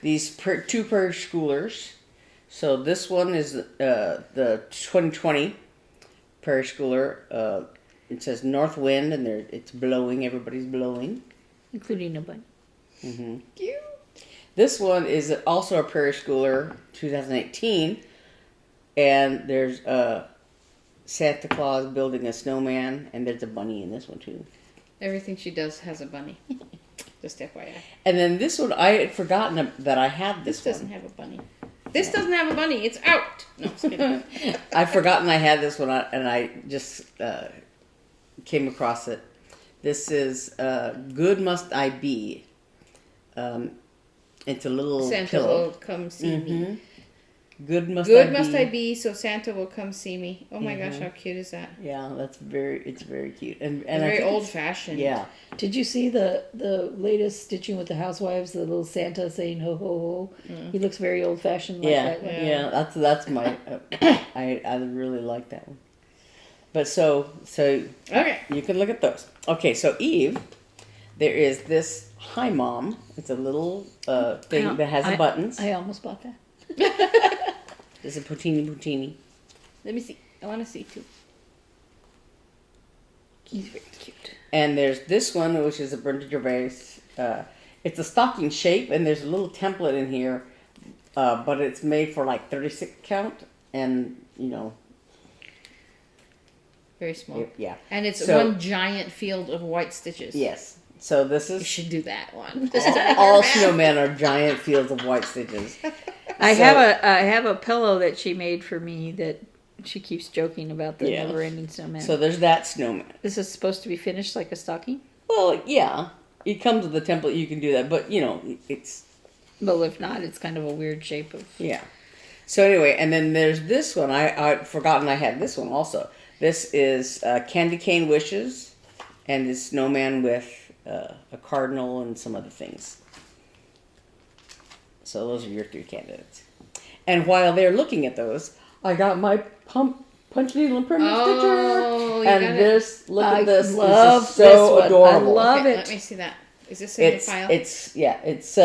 these 2 pair schoolers. So this one is the 2020 pair schooler. It says North Wind, and it's blowing. Everybody's blowing. Including a bunny. Cute. This one is also a prairie schooler, 2018, and there's Santa Claus building a snowman, and there's a bunny in this one too. Everything she does has a bunny. Just FYI. And then this one, I had forgotten that I had This this doesn't one. have a bunny. This doesn't have a bunny. It's out. No, just kidding. I'd forgotten I had this one, and I just came across it. This is Good Must I Be. It's a little Santa pillow. will come see me. Good must Good I must be. I be, so Santa will come see me. Oh my gosh, how cute is that? Yeah, it's very cute and And I very think old it's- fashioned. Yeah, Did you see the latest stitching with the housewives? The little Santa saying ho ho ho. He looks very old fashioned like yeah, that one. yeah. That's my. I really like that one. But so Okay. you can look at those. Okay, so Eve, there is this Hi Mom. It's a little thing that has the buttons. I almost bought that. It's a Poutini. Let me see. I want to see too. He's very cute. And there's this one, which is a Brenda Gervais. It's a stocking shape, and there's a little template in here, but it's made for like 36 count, and you know, Very small. yeah. And it's So- one giant field of white stitches. Yes. So this You is should do that one. all snowmen are giant fields of white stitches. I So- have a pillow that she made for me that she keeps joking about the Yeah. never ending snowman. So there's that snowman. This is supposed to be finished like a stocking? Well, yeah, it comes with a template. You can do that, but you know, it's Well, if not, it's kind of a weird shape of. yeah. So anyway, and then there's this one. I'd forgotten I had this one also. This is Candy Cane Wishes, and it's snowman with a cardinal and some other things. So those are your three candidates. And while they're looking at those, I got my punch needle and permanent Oh, you stitcher. And got it. this, look I at this. love This is so this one. adorable. I love Okay, it. let me see that. Is this in the file? It's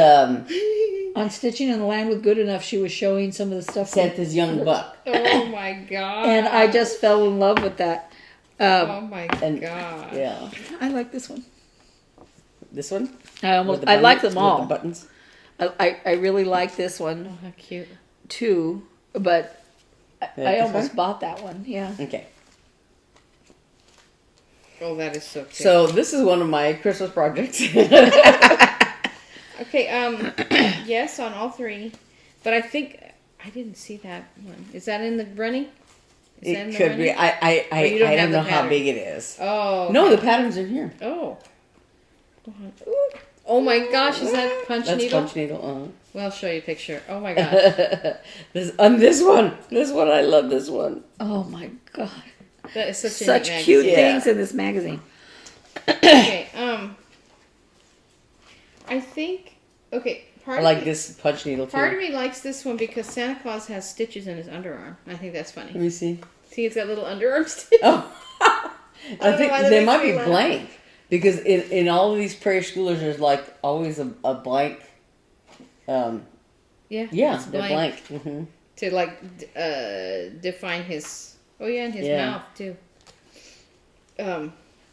On Stitching in the Land with Good Enough, she was showing some of the stuff. Santa's young buck. Oh my god. And I just fell in love with that. Oh my and- god. Yeah. I like this one. This one? I With the like buttons- them all. With the buttons. I really like this one Oh, how cute. too, but I this almost one? bought that one. Yeah. Okay. Oh, that is so cute. So this is one of my Christmas projects. Okay, yes, on all three. But I think I didn't see that one. Is that in the running? Is that in It the could be. running? I you don't don't have the know how pattern? big it is. Oh. No, okay. the patterns are here. Oh. Ooh. Oh my gosh, is that punch That's needle? punch needle. Well, I'll show you a picture. Oh my gosh. This one, I love this one. Oh my god. That is such a Such neat cute magazine. Yeah. things in this magazine. Okay, I think, okay, I like this punch needle too. Part of me likes this one because Santa Claus has stitches in his underarm. I think that's Let funny. me see. See, it's got little underarm stitches. Oh, I know think why that they makes might me be laugh. blank because in all of these prairie schoolers, there's like always a blank. Yeah, Yeah, it's they're blank. Hmm. to like define his. Oh yeah, and his Yeah. mouth too.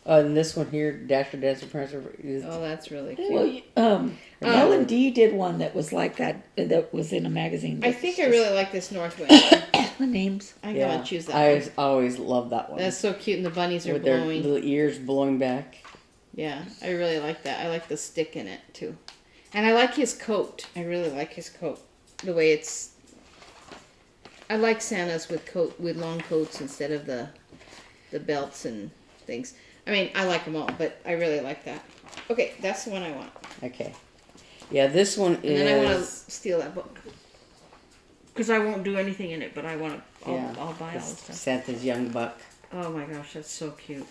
And this one here, Dasher, Dancer, Prancer. Is, Oh, that's really cute. Well, L&D did one that was like that. That was in a magazine. I think I really like this North Wind one. the names. I'm yeah, gonna choose that I one. always love that one. That's so cute, and the bunnies are with their blowing. little ears blowing back. Yeah, I really like that. I like the stick in it too, and I like his coat. I really like his coat. The way it's. I like Santas with long coats instead of the belts and things. I mean, I like them all, but I really like that. Okay, that's the one I want. Okay. Yeah, this one And is. then I want to steal that book because I won't do anything in it, but I want to. Yeah, I'll buy all the it's stuff. Santa's young buck. Oh my gosh, that's so cute.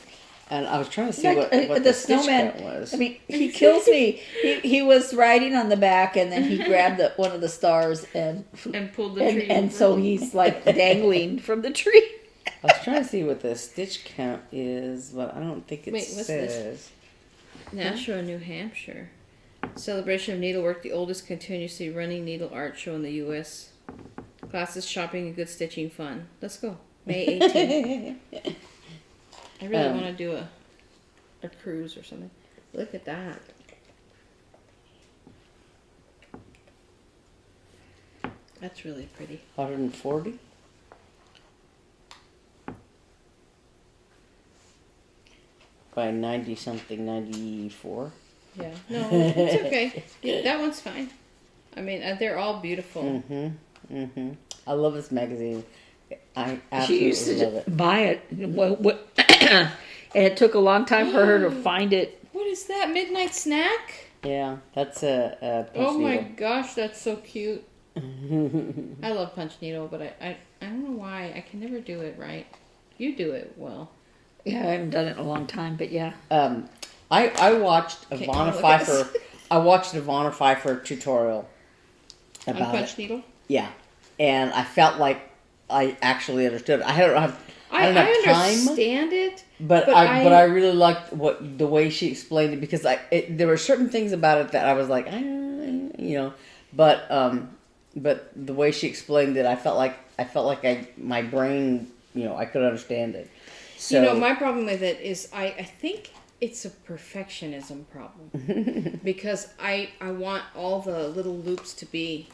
And I was trying to see Like, what the stitch snowman. count was. I mean, he kills me. He was riding on the back, and then he grabbed one of the stars and And pulled the tree. and over. so he's like dangling from the tree. I was trying to see what the stitch count is, but I don't think it Wait, what's says. this? Nashua, New Hampshire. Celebration of Needlework, the oldest continuously running needle art show in the U.S. Classes, shopping, and good stitching fun. Let's go. May 18th. I really want to do a cruise or something. Look at that. That's really pretty. 140. by 90 something, 94. Yeah. No, it's okay. That one's fine. I mean, they're all beautiful. I love this magazine. I She absolutely used to love it. buy it, and it took a long time for her to find it. What is that? Midnight snack? Yeah, that's a punch Oh my needle. gosh, that's so cute. I love punch needle, but I don't know why. I can never do it right. You do it well. Yeah, I haven't done it in a long time, but yeah. I watched Okay, Ivana look at Pfeiffer. this. I watched an Ivana Pfeiffer tutorial On about punch it. needle? Yeah, and I felt like I actually understood it. I don't have I time, understand it. but I really liked the way she explained it because there were certain things about it that I was like, but the way she explained it, I felt like my brain, I could understand it. So My problem with it is I think it's a perfectionism problem because I want all the little loops to be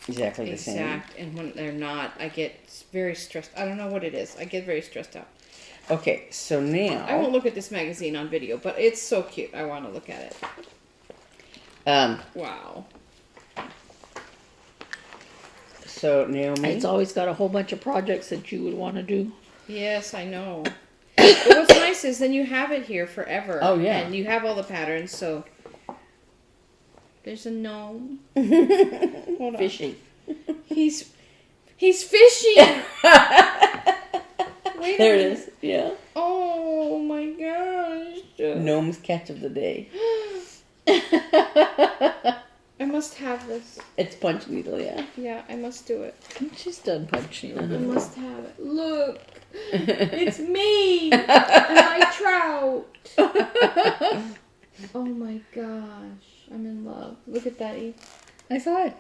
exactly the same. exact, and when they're not, I get very stressed. I don't know what it is. I get very stressed out. Okay, so now I won't look at this magazine on video, but it's so cute. I want to look at it. Wow. So Naomi, It's always got a whole bunch of projects that you would want to do. Yes, I know. But what's nice is then you have it here forever. Oh, yeah. And you have all the patterns, so there's a gnome. Hold on. Fishing. He's fishing. Wait there a it minute. is. Yeah, Oh my gosh. Gnome's catch of the day. I must have this. It's punch needle, yeah. Yeah, I must do it. She's done punching. I must have it. Look. It's me and my trout. Oh my gosh. I'm in love. Look at that, Eve. I saw it.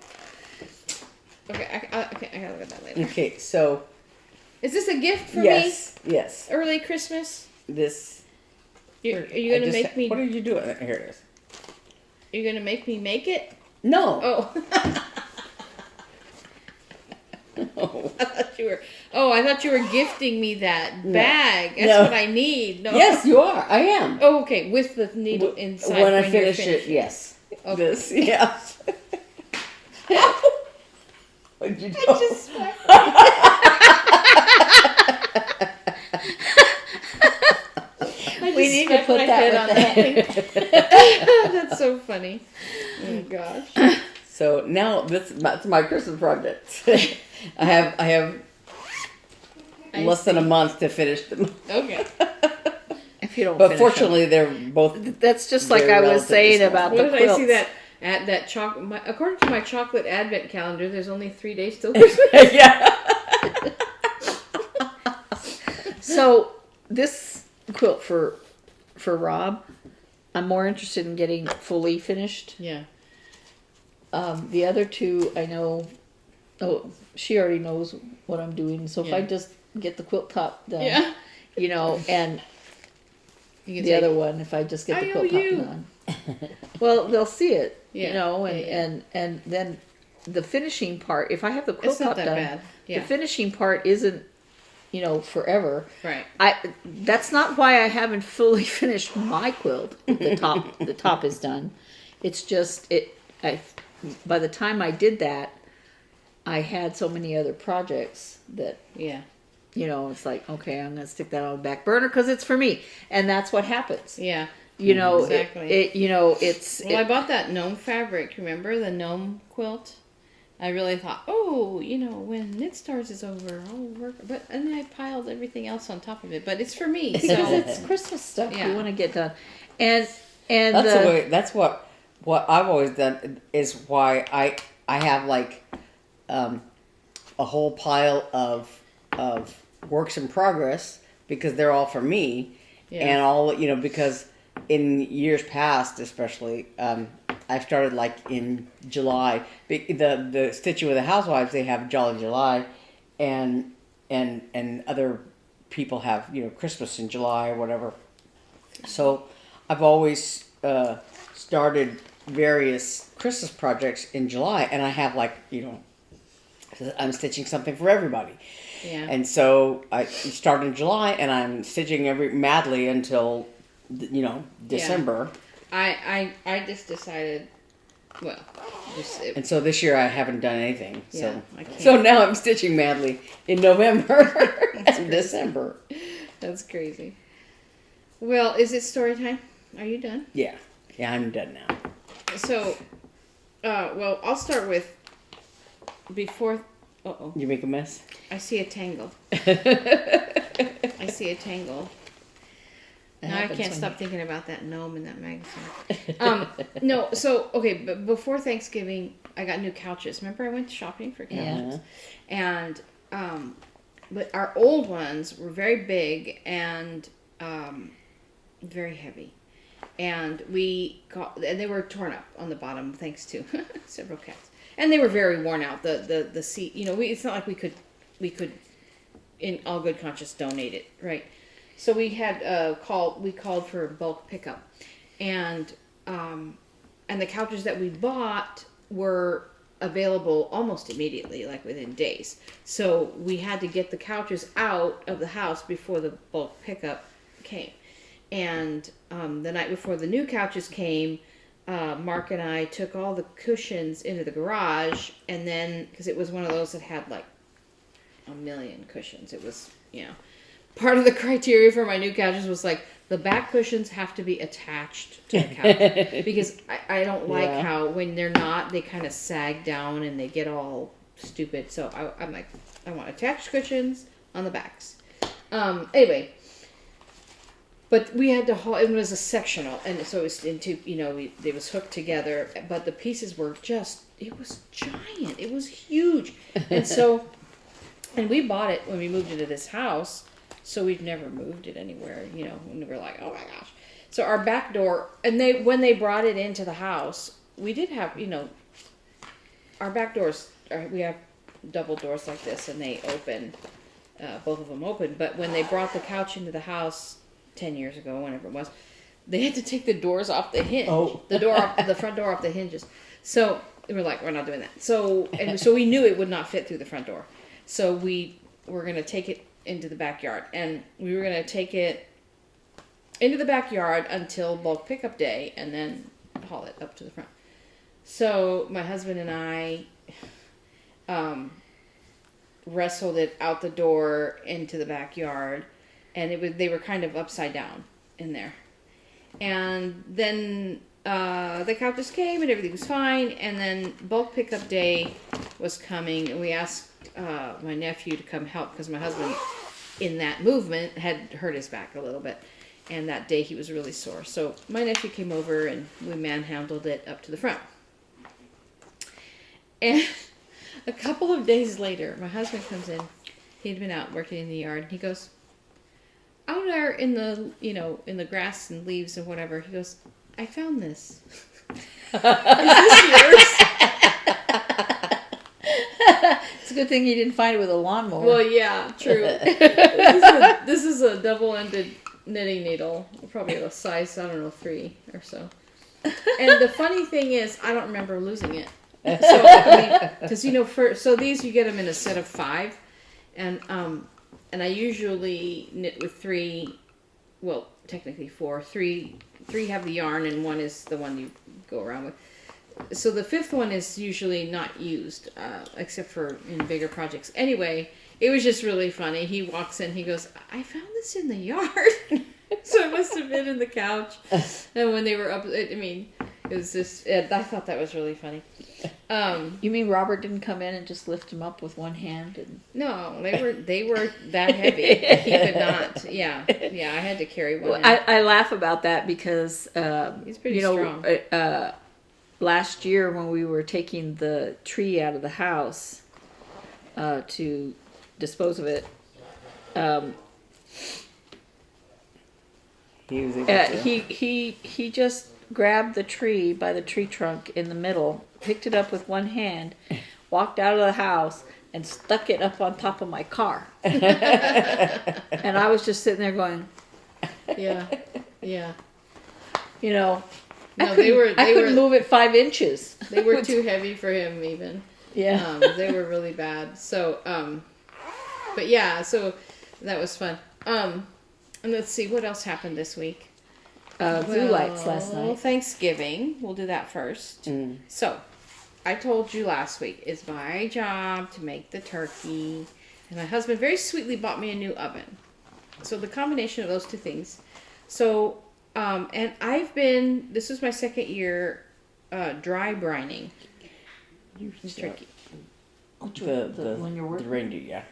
Okay, I gotta look at that later. Okay, so Is this a gift for yes, me? Early Christmas? this. Are you gonna make me? What are you doing? Here it is. You're gonna make me make it? No. Oh. No. I thought you were gifting me that bag. That's No. what I need. No. Yes, you are. I am. Oh, okay. With the needle inside. When I you're finish it, finished. yes. Okay. This, yeah. What'd you do? I just smacked We need to put that on with that thing. That's so funny. Oh gosh. So now that's my Christmas project. I have less than a month to finish them. Okay. If you don't But finish fortunately, they're both. them. That's just like very I was relatively saying small. about What the did quilts. I see that at that chocolate? According to my chocolate advent calendar, there's only 3 days till Christmas. Yeah. So this quilt for Rob, I'm more interested in getting fully finished. Yeah. The other two, I know. Oh, she already knows what I'm doing. So if I Yeah. just get the quilt top done, Yeah. and You can the say, other one, if I just get the I quilt owe top you. done, well, they'll see it, Yeah. and then the finishing part. If I have the quilt It's not top that done, bad. Yeah. the finishing part isn't, forever. Right. That's not why I haven't fully finished my quilt. The top is done. It's just by the time I did that, I had so many other projects that Yeah. it's like, okay, I'm gonna stick that on the back burner because it's for me, and that's what happens. Yeah. Exactly. It's Well, I bought that gnome fabric. Remember the gnome quilt? I really thought, when Knit Stars is over, I'll work. And then I piled everything else on top of it. But it's for me, because so it's Christmas stuff Yeah. you want to get done, and That's the way. That's what I've always done. Is why I have like a whole pile of works in progress because they're all for me, and all because in years past, especially. I started like in July. The Stitching with the Housewives, they have Jolly July, and other people have Christmas in July or whatever. So I've always started various Christmas projects in July, and I have I'm stitching something for everybody. Yeah. And so I start in July, and I'm stitching madly until December. I just decided, well, And so this year I haven't done anything. Yeah, I can't. So now I'm stitching madly in November and December. That's crazy. Well, is it story time? Are you done? Yeah. Yeah, I'm done now. So, well, I'll start with before. You make a mess? I see a tangle. I see a tangle. Now I can't stop thinking about that gnome in that magazine. No, so, okay, but before Thanksgiving, I got new couches. Remember I went shopping for couches? Yeah. And, but our old ones were very big and very heavy. And and they were torn up on the bottom thanks to several cats. And they were very worn out. The seat, it's not like we could, in all good conscience, donate it, right? So we had called for a bulk pickup, and the couches that we bought were available almost immediately, like within days. So we had to get the couches out of the house before the bulk pickup came. And the night before the new couches came, Mark and I took all the cushions into the garage, and then, because it was one of those that had like a million cushions, it was, part of the criteria for my new couches was like the back cushions have to be attached to the couch because I don't like how when they're not, they kind of sag down and they get all stupid. So I'm like, I want attached cushions on the backs. Anyway, but we had to haul. It was a sectional, and so it was into it was hooked together. But the pieces were it was giant. It was huge, and so, and we bought it when we moved into this house. So we've never moved it anywhere, when we were like, oh my gosh. So our back door, and when they brought it into the house, we did have, our back doors, we have double doors like this, and they open, both of them open. But when they brought the couch into the house 10 years ago, whenever it was, they had to take the doors off the hinge. Oh. The front door off the hinges. So we were like, we're not doing that. So we knew it would not fit through the front door. So we were going to take it into the backyard, and we were going to take it into the backyard until bulk pickup day and then haul it up to the front. So my husband and I wrestled it out the door into the backyard, and they were kind of upside down in there. And then the couches came and everything was fine, and then bulk pickup day was coming, and we asked my nephew to come help because my husband in that movement had hurt his back a little bit, and that day he was really sore. So my nephew came over and we manhandled it up to the front. And a couple of days later, my husband comes in. He'd been out working in the yard, and he goes, out there in the grass and leaves and whatever, he goes, I found this. Is this yours? It's a good thing you didn't find it with a lawnmower. Well, yeah, true. This is a double-ended knitting needle, probably a size 3 or so. And the funny thing is, I don't remember losing it. So because so these you get them in a set of 5, and I usually knit with 3. Well, technically 4. 3 have the yarn, and 1 is the one you go around with. So the 5th one is usually not used, except for in bigger projects. Anyway, it was just really funny. He walks in, he goes, I found this in the yard. So it must have been in the couch. And when they were up, it was just, I thought that was really funny. You mean Robert didn't come in and just lift him up with one hand? No, they were that heavy. He could not. Yeah, I had to carry one. Well, I laugh about that because, he's pretty strong. Last year when we were taking the tree out of the house to dispose of it, he just grabbed the tree by the tree trunk in the middle, picked it up with one hand, walked out of the house, and stuck it up on top of my car. And I was just sitting there going, yeah. I couldn't move it 5 inches. They were too heavy for him even. Yeah. They were really bad. So, but yeah, so that was fun. And let's see, what else happened this week? zoo lights last Well, night. Thanksgiving. We'll do that first. Mm. So, I told you last week, it's my job to make the turkey. And my husband very sweetly bought me a new oven. So, the combination of those two things. So, and this is my second year dry brining this turkey. The when you're working? the reindeer,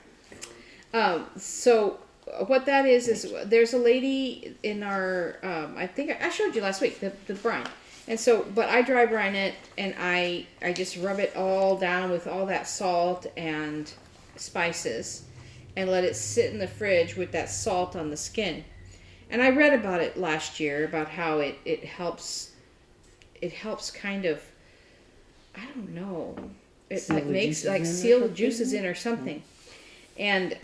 So what that is there's a lady in our, I think I showed you last week, the brine. And so, but I dry brine it, and I just rub it all down with all that salt and spices and let it sit in the fridge with that salt on the skin. And I read about it last year, about how it helps kind of, I don't know, it Seal like the makes juices like in or seal the something? juices in or something. And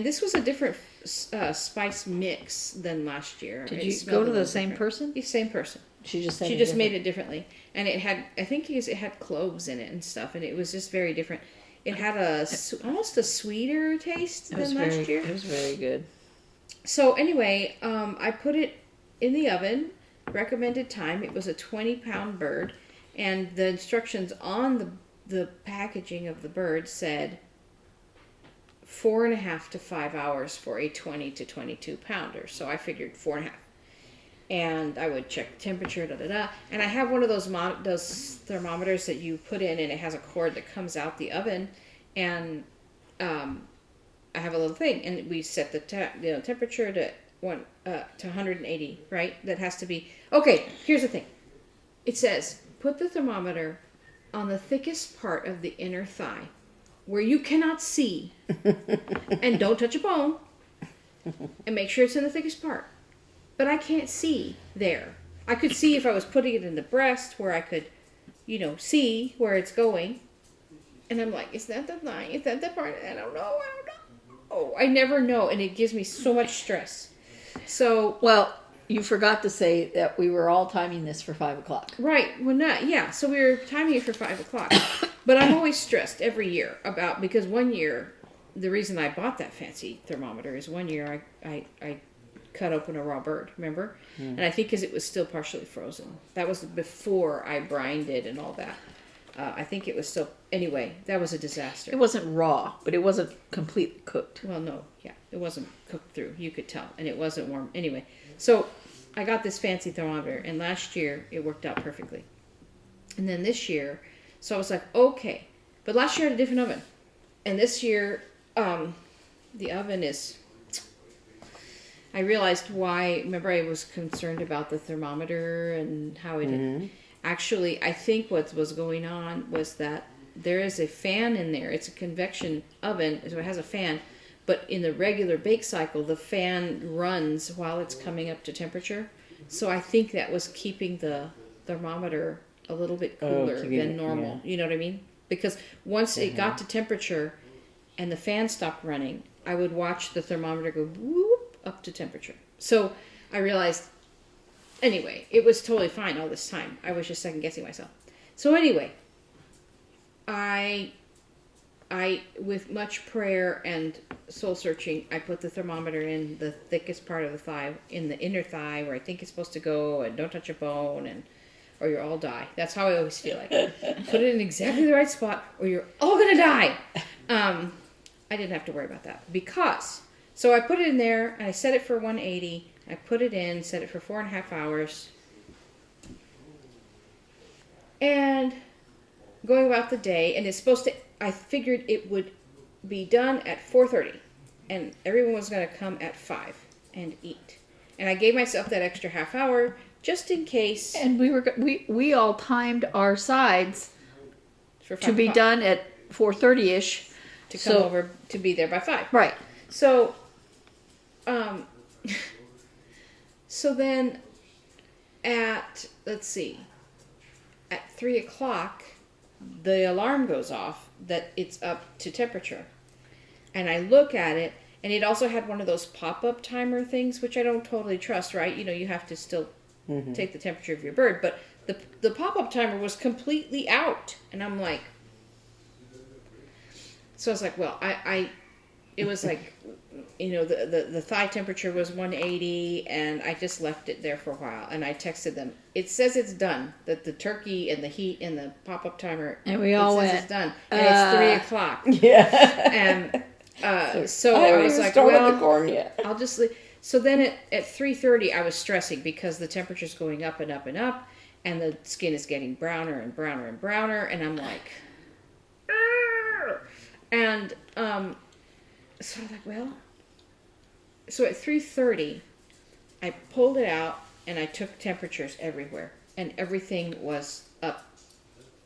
this was a different spice mix than last year. Did It you smelled go a to the little same different. person? The same person. She just said She it just different. made it differently, and it had, I think it had cloves in it and stuff, and it was just very different. It had almost a sweeter taste It was than last year. It was very good. So anyway, I put it in the oven. Recommended time. It was a 20-pound bird, and the instructions on the packaging of the bird said 4.5 to 5 hours for a 20 to 22 pounder. So I figured 4.5. And I would check temperature, And I have one of those thermometers that you put in, and it has a cord that comes out the oven, and I have a little thing, and we set the temperature to 180, right? That has to be okay. Here's the thing. It says put the thermometer on the thickest part of the inner thigh, where you cannot see, and don't touch a bone, and make sure it's in the thickest part. But I can't see there. I could see if I was putting it in the breast, where I could, see where it's going. And I'm like, is that the thigh? Is that the part? I don't know. Oh, I never know, and it gives me so much stress. So, Well, you forgot to say that we were all timing this for 5 o'clock. right, so we were timing it for 5 o'clock. But I'm always stressed every year because one year, the reason I bought that fancy thermometer is one year I cut open a raw bird, remember? And I think because it was still partially frozen. That was before I brined it and all that. I think it was still, anyway, that was a disaster. It wasn't raw, but it wasn't completely cooked. Well, no, yeah, it wasn't cooked through. You could tell, and it wasn't warm. Anyway, so I got this fancy thermometer, and last year it worked out perfectly. And then this year, so I was like, okay, but last year I had a different oven, and this year, the oven is. I realized why. Remember, I was concerned about the thermometer and how it. Actually, I think what was going on was that there is a fan in there. It's a convection oven, so it has a fan. But in the regular bake cycle, the fan runs while it's coming up to temperature. So I think that was keeping the thermometer a little bit cooler than normal. Yeah. You know what I mean? Because once it got to temperature and the fan stopped running, I would watch the thermometer go whoop up to temperature. So I realized, anyway, it was totally fine all this time. I was just second guessing myself. So anyway, I with much prayer and soul searching, I put the thermometer in the thickest part of the thigh, in the inner thigh where I think it's supposed to go, and don't touch a bone, or you'll all die. That's how I always feel like. Put it in exactly the right spot, or you're all gonna die. I didn't have to worry about that so I put it in there and I set it for 180. I put it in, set it for 4.5 hours, and going about the day, and it's supposed to. I figured it would be done at 4:30, and everyone was going to come at 5 and eat. And I gave myself that extra half hour just in case. And we all timed our sides For 5 to be o'clock, done at 4:30ish. to come over to be there by 5. Right. So, so then at 3 o'clock, the alarm goes off that it's up to temperature. And I look at it, and it also had one of those pop-up timer things, which I don't totally trust, right? You have to still take the temperature of your bird. But the pop-up timer was completely out. And I'm like, so I was like, well, I it was like, the thigh temperature was 180, and I just left it there for a while. And I texted them. It says it's done. That the turkey and the heat and the pop-up timer. And we all went. It's done, and it's 3:00. Yeah. And so I was like, well, the corn yet. I'll just leave. So then at 3:30, I was stressing because the temperature's going up and up and up, and the skin is getting browner and browner and browner, and I'm like, argh! And so I'm like, well. So at 3:30, I pulled it out and I took temperatures everywhere, and everything was up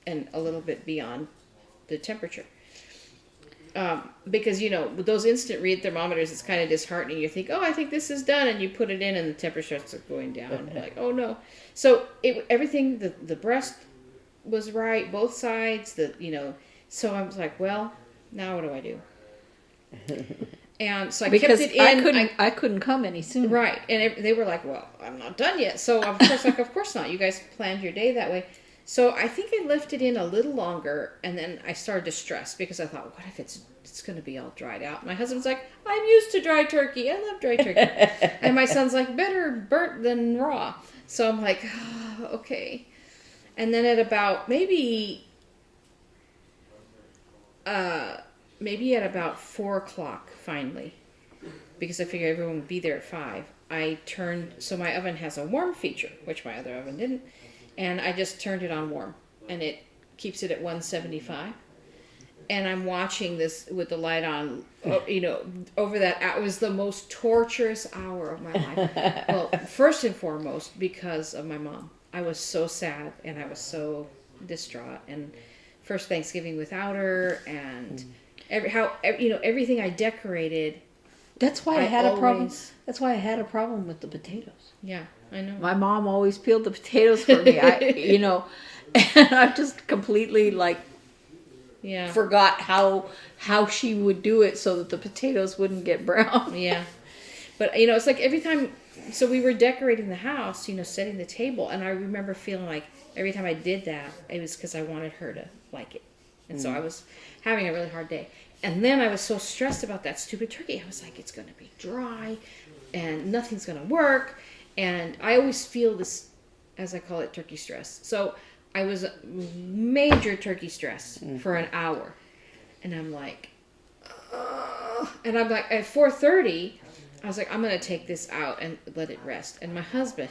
and a little bit beyond the temperature. Because, with those instant read thermometers, it's kind of disheartening. You think, oh, I think this is done, and you put it in and the temperature starts going down. Like, oh no. So everything, the breast was right, both sides, so I was like, well, now what do I do? And so I kept it in. I couldn't come any sooner. Right. And they were like, well, I'm not done yet. So of course not. You guys planned your day that way. So I think I left it in a little longer, and then I started to stress because I thought, what if it's going to be all dried out? My husband's like, I'm used to dry turkey. I love dry turkey. And my son's like, better burnt than raw. So I'm like, oh, okay. And then at about maybe at about 4:00 finally, because I figured everyone would be there at 5, I turned, so my oven has a warm feature, which my other oven didn't, and I just turned it on warm, and it keeps it at 175. And I'm watching this with the light on, over that. It was the most torturous hour of my life. Well, first and foremost, because of my mom. I was so sad, and I was so distraught, and first Thanksgiving without her, and everything I decorated. That's why I had a problem. That's why I had a problem with the potatoes. Yeah, I know. My mom always peeled the potatoes for me. And I just completely forgot how she would do it so that the potatoes wouldn't get brown. Yeah, but it's like every time. So we were decorating the house, setting the table, and I remember feeling like every time I did that, it was because I wanted her to like it, and so I was having a really hard day. And then I was so stressed about that stupid turkey. I was like, it's going to be dry, and nothing's going to work. And I always feel this, as I call it, turkey stress. So I was major turkey stress for an hour. And I'm like, and I'm like, at 4:30, I was like, I'm going to take this out and let it rest. And my husband,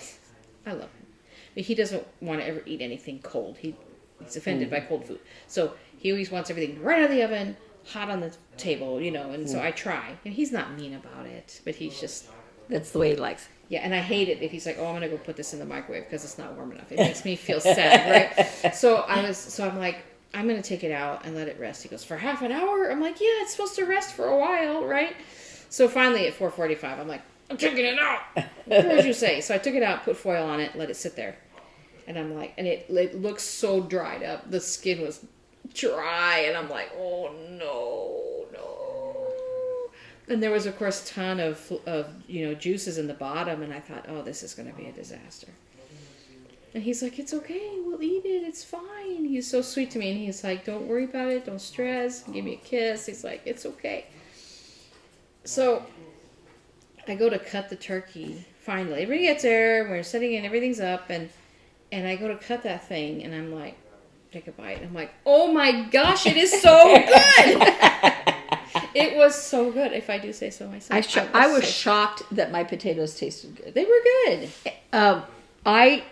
I love him, but he doesn't want to ever eat anything cold. He's offended by cold food. So he always wants everything right out of the oven, hot on the table, and so I try. And he's not mean about it, but he's just... That's the way he likes it. Yeah, and I hate it if he's like, oh, I'm going to go put this in the microwave because it's not warm enough. It makes me feel sad, right? So I'm like, I'm going to take it out and let it rest. He goes, for half an hour? I'm like, yeah, it's supposed to rest for a while, right? So finally at 4:45, I'm like, I'm taking it out. What did you say? So I took it out, put foil on it, let it sit there. And I'm like, and it looks so dried up. The skin was dry, and I'm like, oh no. And there was, of course, a ton of juices in the bottom, and I thought, oh, this is going to be a disaster. And he's like, it's okay, we'll eat it, it's fine. He's so sweet to me, and he's like, don't worry about it, don't stress, give me a kiss. He's like, it's okay. So I go to cut the turkey, finally. Everybody gets there, we're setting in, everything's up, and I go to cut that thing, and I'm like, take a bite. I'm like, oh my gosh, it is so good! It was so good, if I do say so myself. I was shocked that my potatoes tasted good. They were good. I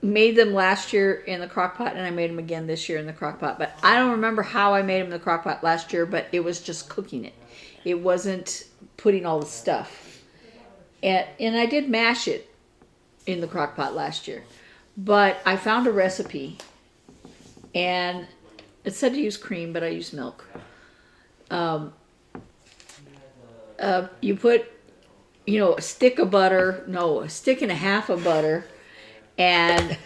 made them last year in the crock pot, and I made them again this year in the crock pot. But I don't remember how I made them in the crock pot last year, but it was just cooking it. It wasn't putting all the stuff. And I did mash it in the crock pot last year. But I found a recipe, and it said to use cream, but I used milk. You put, a stick and a half of butter, and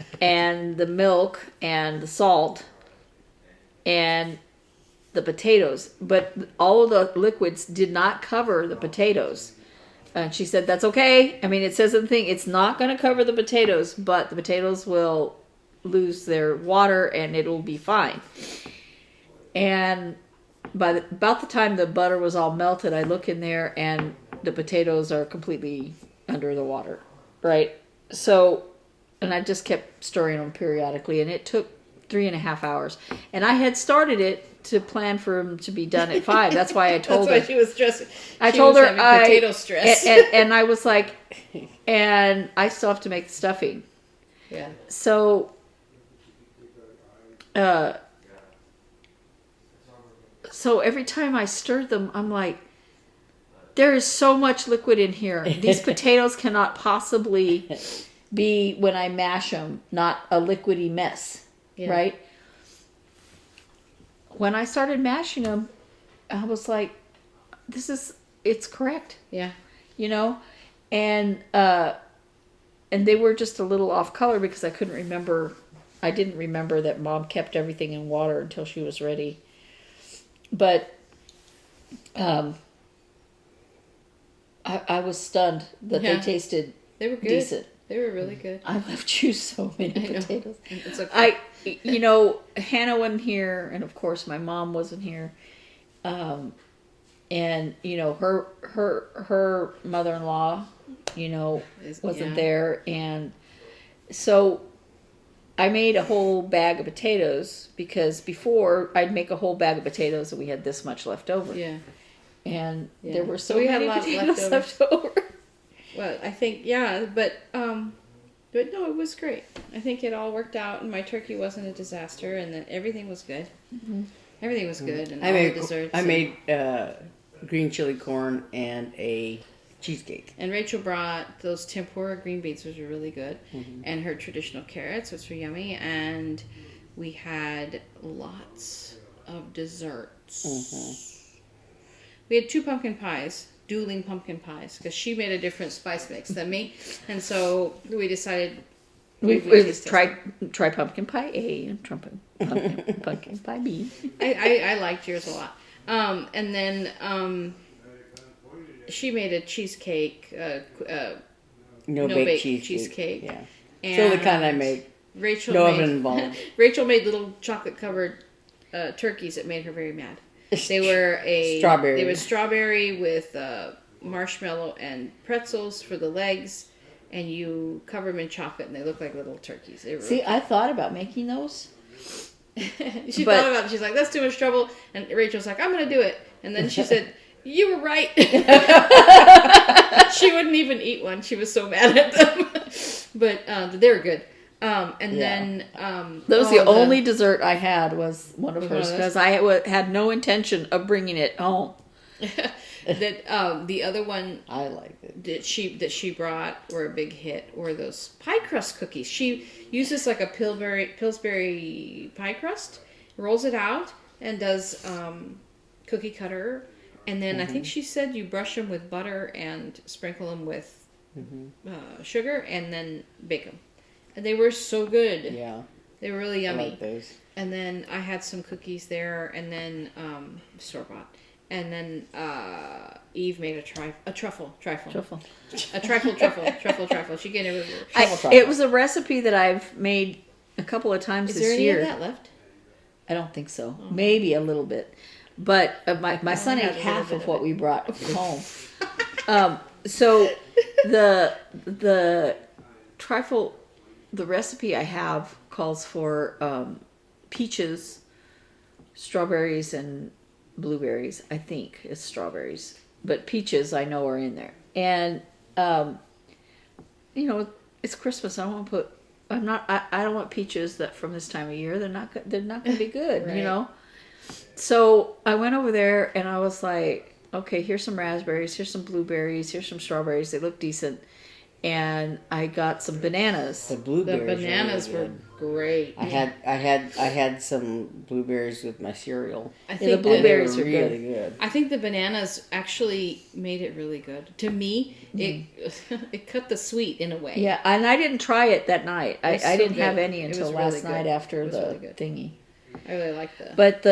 the milk and the salt and the potatoes, but all of the liquids did not cover the potatoes. And she said, that's okay. I mean, it says in the thing, it's not going to cover the potatoes, but the potatoes will lose their water and it'll be fine. And about the time the butter was all melted, I look in there and the potatoes are completely under the water, right? So, and I just kept stirring them periodically, and it took 3.5 hours. And I had started it to plan for them to be done at 5. That's why I told her. That's why she was stressed. I told her potato stress. and I was like, and I still have to make the stuffing. Yeah. So, so every time I stirred them, I'm like, there is so much liquid in here. These potatoes cannot possibly be, when I mash them, not a liquidy mess, right? When I started mashing them, I was like, it's correct. Yeah. You know? And they were just a little off color because I didn't remember that Mom kept everything in water until she was ready. But I was stunned that they tasted They were good. decent. They were really good. I left you so many potatoes. It's okay. Hannah wasn't here, and of course my mom wasn't here. And her mother-in-law, wasn't there, and so I made a whole bag of potatoes because before I'd make a whole bag of potatoes and we had this much left over. Yeah. And Yeah. there were So we had many a lot potatoes left left over. Well, I think, but no, it was great. I think it all worked out, and my turkey wasn't a disaster, and that everything was good. Mm-hmm. Everything was good, and all the desserts. I made green chili corn and a cheesecake. And Rachel brought those tempura green beans, which were really good, and her traditional carrots, which were yummy, and we had lots of desserts. We had 2 pumpkin pies. Dueling pumpkin pies, because she made a different spice mix than me, and so we decided we try pumpkin pie A and pumpkin pie B. I liked yours a lot, and then she made a cheesecake, no bake cheesecake. Yeah, and so the kind I make. Rachel oven involved. Rachel made little chocolate covered turkeys that made her very mad. They were strawberry. They were strawberry with marshmallow and pretzels for the legs, and you cover them in chocolate, and they look like little turkeys. See, I thought about making those. She thought about it. She's like, "That's too much trouble." And Rachel's like, "I'm going to do it." And then she said, "You were right." She wouldn't even eat one. She was so mad at them. But they were good. Then that was the only dessert I had was one of hers because I had no intention of bringing it home. That the other one I liked it that she brought were a big hit were those pie crust cookies. She uses like a Pillsbury pie crust, rolls it out, and does cookie cutter, and then I think she said you brush them with butter and sprinkle them with sugar, and then bake them. And they were so good. Yeah. They were really yummy. I like those. And then I had some cookies there, and then store-bought. And then Eve made a truffle. Truffle. She gave it It was a recipe that I've made a couple of times this year. Is there any of that left? I don't think so. Oh. Maybe a little bit. But my son ate half of what we brought home. So the trifle... The recipe I have calls for peaches, strawberries, and blueberries. I think it's strawberries, but peaches I know are in there. And it's Christmas. I don't want to put. I don't want peaches that from this time of year. They're not going to be good. Right. So I went over there and I was like, okay, here's some raspberries, here's some blueberries, here's some strawberries. They look decent. And I got some bananas. The bananas were great. I had some blueberries with my cereal. I think the blueberries were are really good. I think the bananas actually made it really good. To me, it cut the sweet in a way. Yeah, and I didn't try it that night. I didn't have any until really last night after the really thingy. I really liked that. But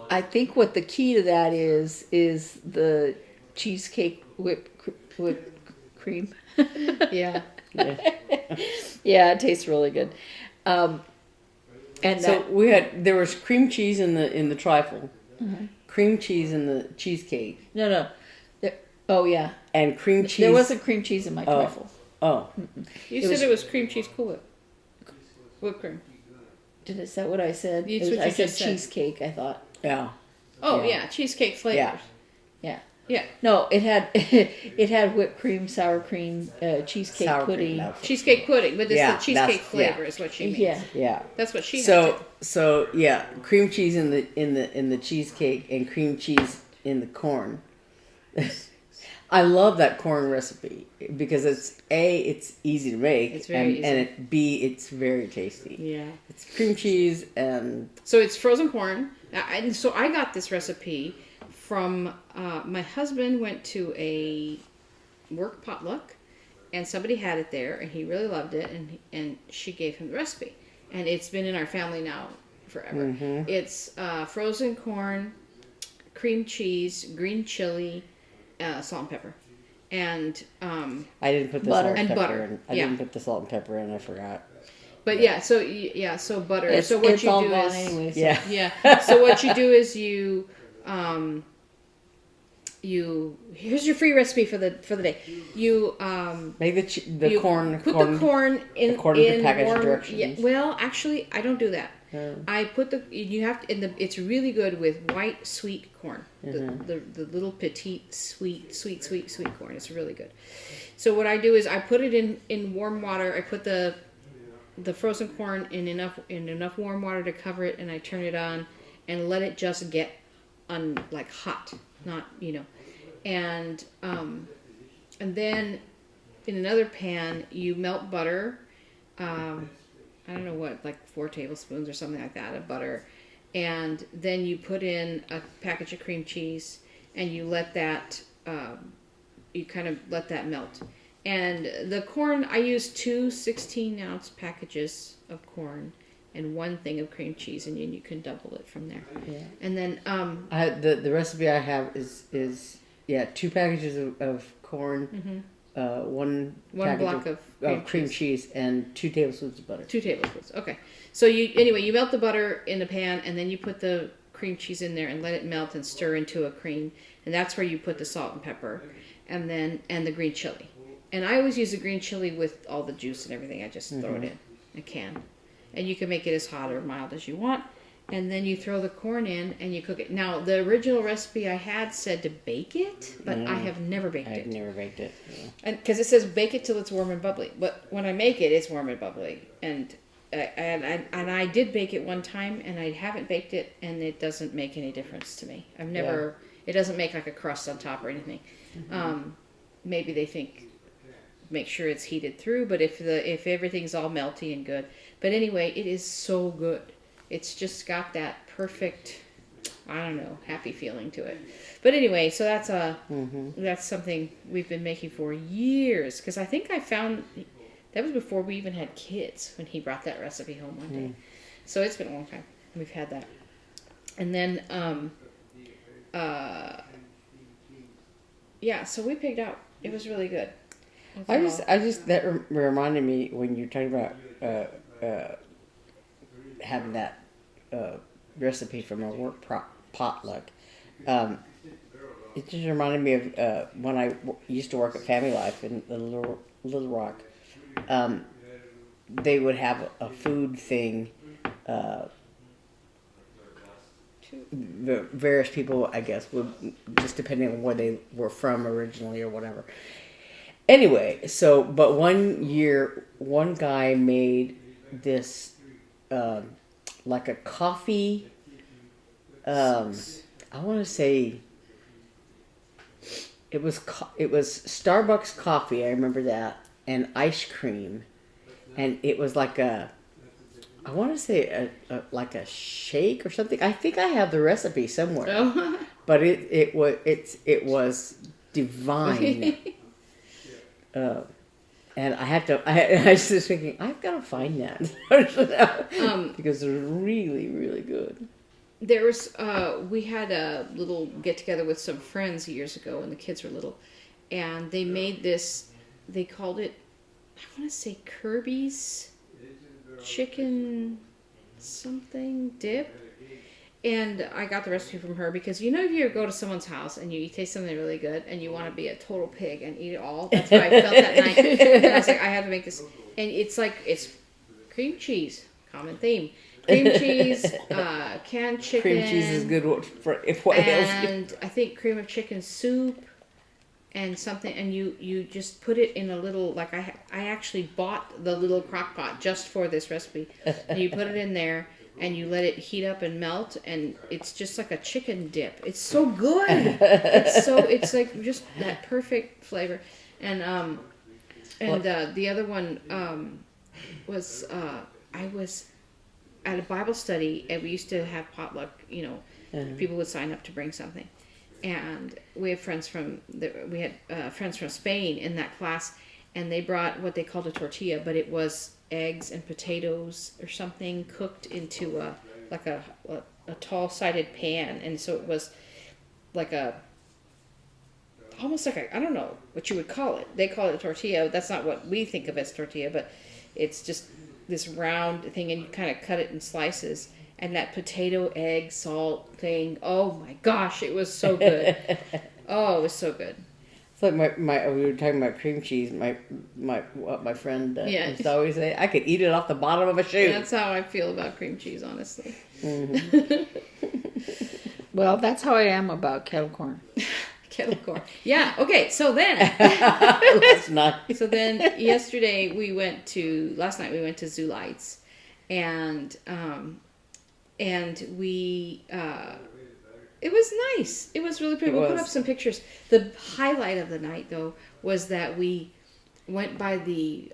I think what the key to that is the cheesecake whipped cream. Yeah. Yeah, it tastes really good. And So that, there was cream cheese in the trifle, cream cheese in the cheesecake, no. Oh, yeah. and cream cheese. There wasn't cream cheese in my trifle. Oh, You said it was cream cheese Cool Whip. Whipped cream. Is that what I said? That's what you I said just said. cheesecake, I thought. yeah. Oh, Yeah. yeah, cheesecake flavors. Yeah. Yeah. Yeah. No, it had it had whipped cream, sour cream, cheesecake Sour cream, pudding. that's- Cheesecake pudding, but it's Yeah, the cheesecake that's- flavor yeah. is what she means. Yeah. Yeah. That's what she had to. So yeah, cream cheese in the cheesecake and cream cheese in the corn. I love that corn recipe because it's easy to make, It's very and it's very tasty. Yeah. It's cream cheese and So it's frozen corn. And so I got this recipe from my husband went to a work potluck, and somebody had it there, and he really loved it, and she gave him the recipe, and it's been in our family now forever. It's frozen corn, cream cheese, green chili, salt and pepper, and I didn't put the Butter. salt and And pepper butter, in. I yeah. didn't put the salt and pepper in. I forgot. but so butter. It's, so what it's you all do gone is anyway. So. Yeah. yeah. So what you do is here's your free recipe for the day. You Make the you corn. put the corn in according to in package warm. directions. Yeah, well, actually, I don't do that. Oh. I put you have to it's really good with white sweet corn. The little petite sweet corn. It's really good. So what I do is I put it in warm water. I put the frozen corn in enough warm water to cover it, and I turn it on and let it just get like hot, not and then in another pan you melt butter. I don't know what, like 4 tablespoons or something like that of butter, and then you put in a package of cream cheese, and you let that let that melt. And the corn, I use 2 16-ounce packages of corn and 1 thing of cream cheese, and then you can double it from there. Yeah. And then The recipe I have is 2 packages of corn, 1 package block of cream cheese, and 2 tablespoons of butter. 2 tablespoons. Okay. So you melt the butter in the pan, and then you put the cream cheese in there and let it melt and stir into a cream, and that's where you put the salt and pepper, and the green chili. And I always use the green chili with all the juice and everything. I just throw it in a can, and you can make it as hot or mild as you want. And then you throw the corn in and you cook it. Now, the original recipe I had said to bake it, but I have never baked it. I've never baked it. Yeah. And because it says bake it till it's warm and bubbly, but when I make it, it's warm and bubbly. And I did bake it one time, and I haven't baked it, and it doesn't make any difference to me. I've never. It doesn't make like a crust on top or anything. Maybe they think make sure it's heated through, but if everything's all melty and good. But anyway, it is so good. It's just got that perfect, I don't know, happy feeling to it. But anyway, so that's something we've been making for years. Because I think I found, that was before we even had kids when he brought that recipe home one day. So it's been a long time we've had that. And then, so we pigged out. It was really good. That reminded me when you're talking about having that recipe from a work potluck. It just reminded me of when I used to work at Family Life in Little Rock. They would have a food thing. The various people, I guess, would just depending on where they were from originally or whatever. Anyway, but one year, one guy made this like a coffee. I want to say it was Starbucks coffee. I remember that, and ice cream, and it was like I want to say like a shake or something. I think I have the recipe somewhere, but it was divine. And I was just thinking, I've got to find that because they're really, really good. There was, we had a little get together with some friends years ago when the kids were little, and they made this. They called it, I want to say Kirby's chicken something dip. And I got the recipe from her because you know if you go to someone's house and you taste something really good and you want to be a total pig and eat it all. That's how I felt that night. And I was like, I have to make this. And it's cream cheese, common theme. Cream cheese, canned chicken. Cream cheese is good for what else? And I think cream of chicken soup and something. And you just put it in a little, like I actually bought the little crock pot just for this recipe. And you put it in there. And you let it heat up and melt, and it's just like a chicken dip. It's so good. It's like just that perfect flavor. And the other one was I was at a Bible study, and we used to have potluck. You know, people would sign up to bring something, and we had friends from Spain in that class, and they brought what they called a tortilla, but it was eggs and potatoes or something cooked into a tall-sided pan, and so it was like almost like I don't know what you would call it. They call it a tortilla. That's not what we think of as tortilla, but it's just this round thing, and you kind of cut it in slices. And that potato, egg, salt thing. Oh my gosh, it was so good. Oh, it was so good. It's like we were talking about cream cheese. My friend used to always say, I could eat it off the bottom of a shoe. That's how I feel about cream cheese, honestly. Mm-hmm. Well, that's how I am about kettle corn. Kettle corn. Yeah. Okay. So then, that's nice. So then, last night we went to Zoo Lights, and we. It was nice. It was really pretty. We'll put up some pictures. The highlight of the night, though, was that we went by the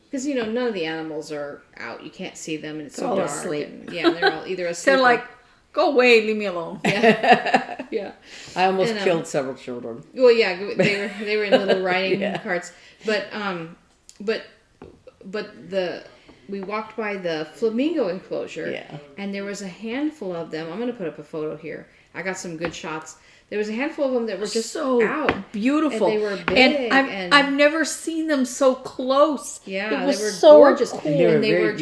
because none of the animals are out. You can't see them, and it's so dark. Asleep. And, yeah, they're all either asleep. They're like, go away, leave me alone. Yeah, yeah. I almost killed several children. Well, yeah, they were in little riding carts, but we walked by the flamingo enclosure, and there was a handful of them. I'm going to put up a photo here. I got some good shots. There was a handful of them that were just so out. Beautiful. And they were big. And I've never seen them so close. Yeah, it was they were so gorgeous. Cool. And they were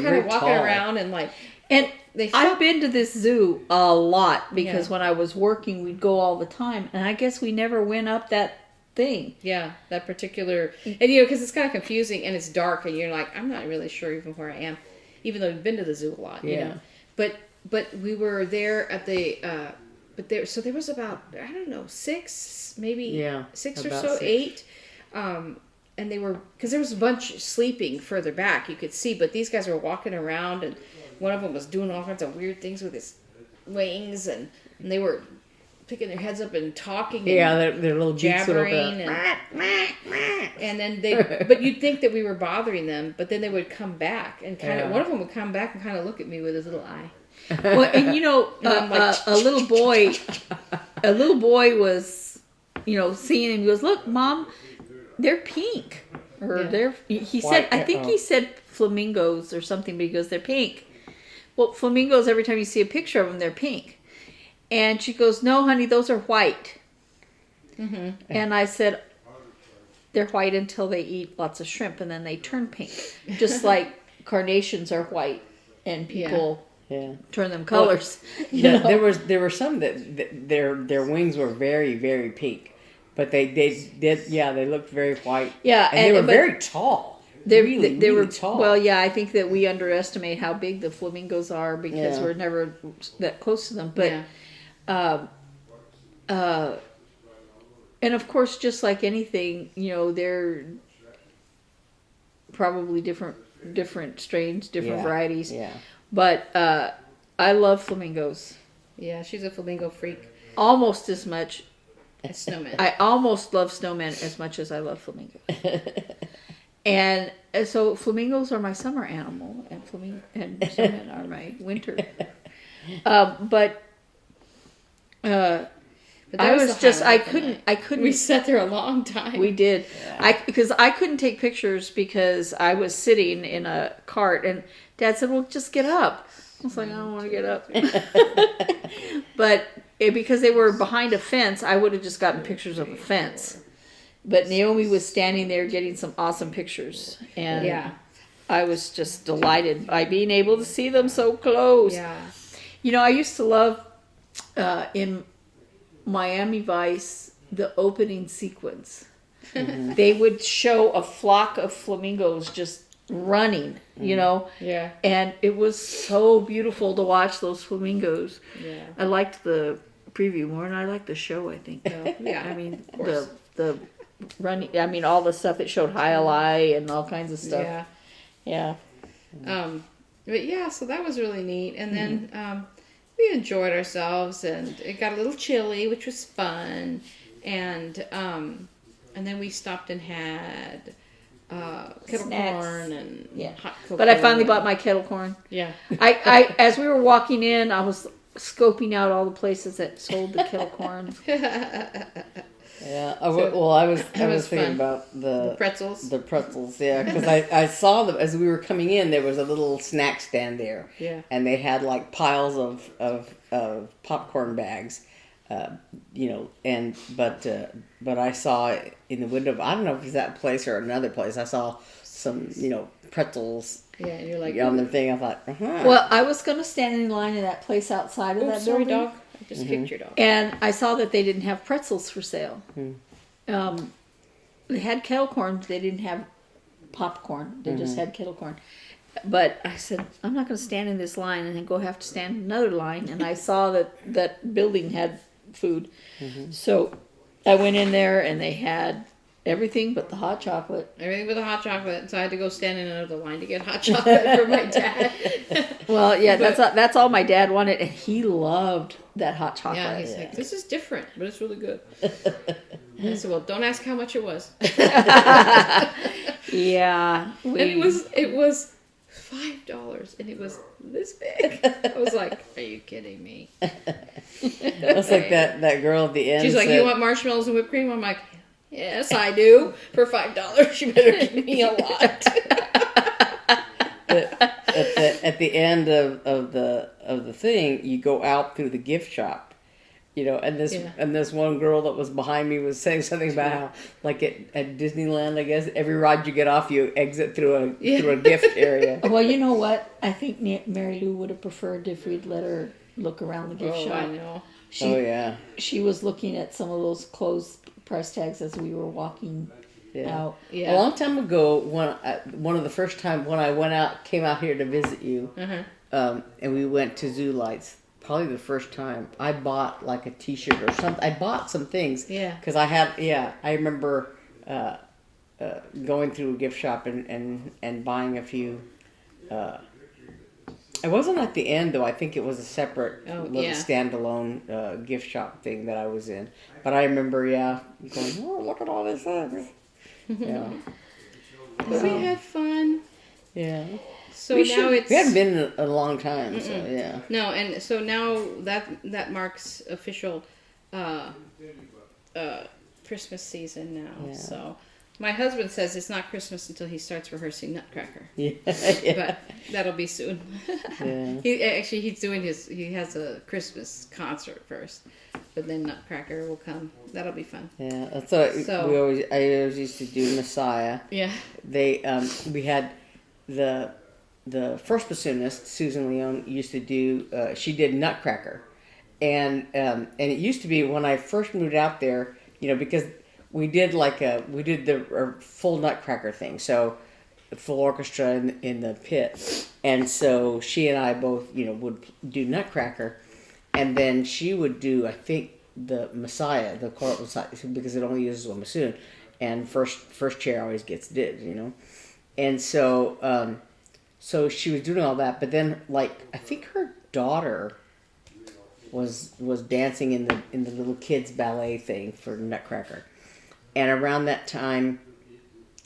kind of walking tall. around and like... And I've been to this zoo a lot because when I was working, we'd go all the time. And I guess we never went up that thing. Yeah, that particular... And, because it's kind of confusing and it's dark and you're like, I'm not really sure even where I am. Even though we've been to the zoo a lot, you know. But we were there at the... So there was about, I don't know, six or so, 8. And they were... Because there was a bunch sleeping further back, you could see. But these guys were walking around and... One of them was doing all kinds of weird things with his wings, and they were picking their heads up and talking. And their little jabbering, and then but you'd think that we were bothering them, but then they would come back and kind of. One of them would come back and kind of look at me with his little eye. Well, and a little boy was, seeing him. He goes, "Look, Mom, they're pink." Or they're. He said, I think he said flamingos or something, but he goes, "They're pink." Well, flamingos, every time you see a picture of them, they're pink. And she goes, "No, honey, those are white." Mm-hmm. And I said, "They're white until they eat lots of shrimp, and then they turn pink." Just like carnations are white, and people turn them colors. Well, there were some that their wings were very, very pink. But they looked very white. Yeah. And they were very tall. They were tall. Well, yeah, I think that we underestimate how big the flamingos are because we're never that close to them. But, and of course, just like anything, they're probably different strains, different varieties. Yeah. But I love flamingos. Yeah, she's a flamingo freak. Almost as much as snowmen. I almost love snowmen as much as I love flamingos. And so flamingos are my summer animal, and snowmen are my winter. But I was just I couldn't. We sat there a long time. We did. Because I couldn't take pictures because I was sitting in a cart, and Dad said, "Well, just get up." I was like, "I don't want to get up." But because they were behind a fence, I would have just gotten pictures of a fence. But Naomi was standing there getting some awesome pictures. And I was just delighted by being able to see them so close. Yeah. You know, I used to love in Miami Vice the opening sequence. Mm-hmm. They would show a flock of flamingos just running, you know, Yeah. and it was so beautiful to watch those flamingos. Yeah. I liked the preview more than I liked the show, I think. Yeah. I mean, Of course. the running, I mean, all the stuff it showed highlight and all kinds of stuff. Yeah. Yeah. But yeah, so that was really neat. And then we enjoyed ourselves, and it got a little chilly, which was fun. And then we stopped and had kettle Snacks. corn and Yeah. hot cocoa. But I finally bought my kettle corn. Yeah. I as we were walking in, I was scoping out all the places that sold the kettle corn. Yeah. I was was thinking fun. about The pretzels. the pretzels. Yeah, because I saw them as we were coming in. There was a little snack stand there. Yeah. And they had like piles of popcorn bags. You know, but I saw in the window. I don't know if it's that place or another place. I saw some, you know, pretzels. Yeah, and you're like, On the thing, I thought, Well, I was going to stand in line in that place outside of that sorry, building. dog. I just kicked your dog. And I saw that they didn't have pretzels for sale. They had kettle corn, but they didn't have popcorn. They just had kettle corn. But I said, I'm not going to stand in this line and then go have to stand in another line. And I saw that building had food. So I went in there and they had everything but the hot chocolate. Everything but the hot chocolate. So I had to go stand in another line to get hot chocolate for my dad. Well, yeah, that's all my dad wanted. And he loved that hot chocolate. Yeah, he's like, this is different, but it's really good. I said, well, don't ask how much it was. Yeah. And it was $5, and it was this big. I was like, are you kidding me? It's like that girl at the end. She's like, said, you want marshmallows and whipped cream? I'm like, yes, I do. For $5, you better give me a lot. at the end of the thing, you go out through the gift shop. You know, and this one girl that was behind me was saying something about how, like at Disneyland, I guess every ride you get off, you exit through a gift area. Well, you know what? I think Mary Lou would have preferred if we'd let her look around the gift shop. I know. She was looking at some of those clothes price tags as we were walking out. Yeah. A long time ago, one of the first time when I came out here to visit you, and we went to Zoo Lights. Probably the first time I bought like a T-shirt or something. I bought some things. Yeah. Because I remember going through a gift shop and buying a few. It wasn't at the end though. I think it was a separate little standalone gift shop thing that I was in. But I remember, going, oh, look at all this things. Yeah. But we had fun. Yeah. So we haven't been in a long time, so yeah. No, and so now that marks official Christmas season now. Yeah. So my husband says it's not Christmas until he starts rehearsing Nutcracker. Yeah. But that'll be soon. Yeah. He has a Christmas concert first, but then Nutcracker will come. That'll be fun. Yeah, that's what I always used to do Messiah. Yeah. We had the first bassoonist, Susan Leone, used to do. She did Nutcracker, and it used to be when I first moved out there, you know, because we did the full Nutcracker thing, so full orchestra in the pit, and so she and I both, you know, would do Nutcracker, and then she would do, I think, the Messiah, the choral Messiah, because it only uses one bassoon, and first chair always gets did, you know, and so. So she was doing all that, but then, like, I think her daughter was dancing in the little kids ballet thing for Nutcracker, and around that time,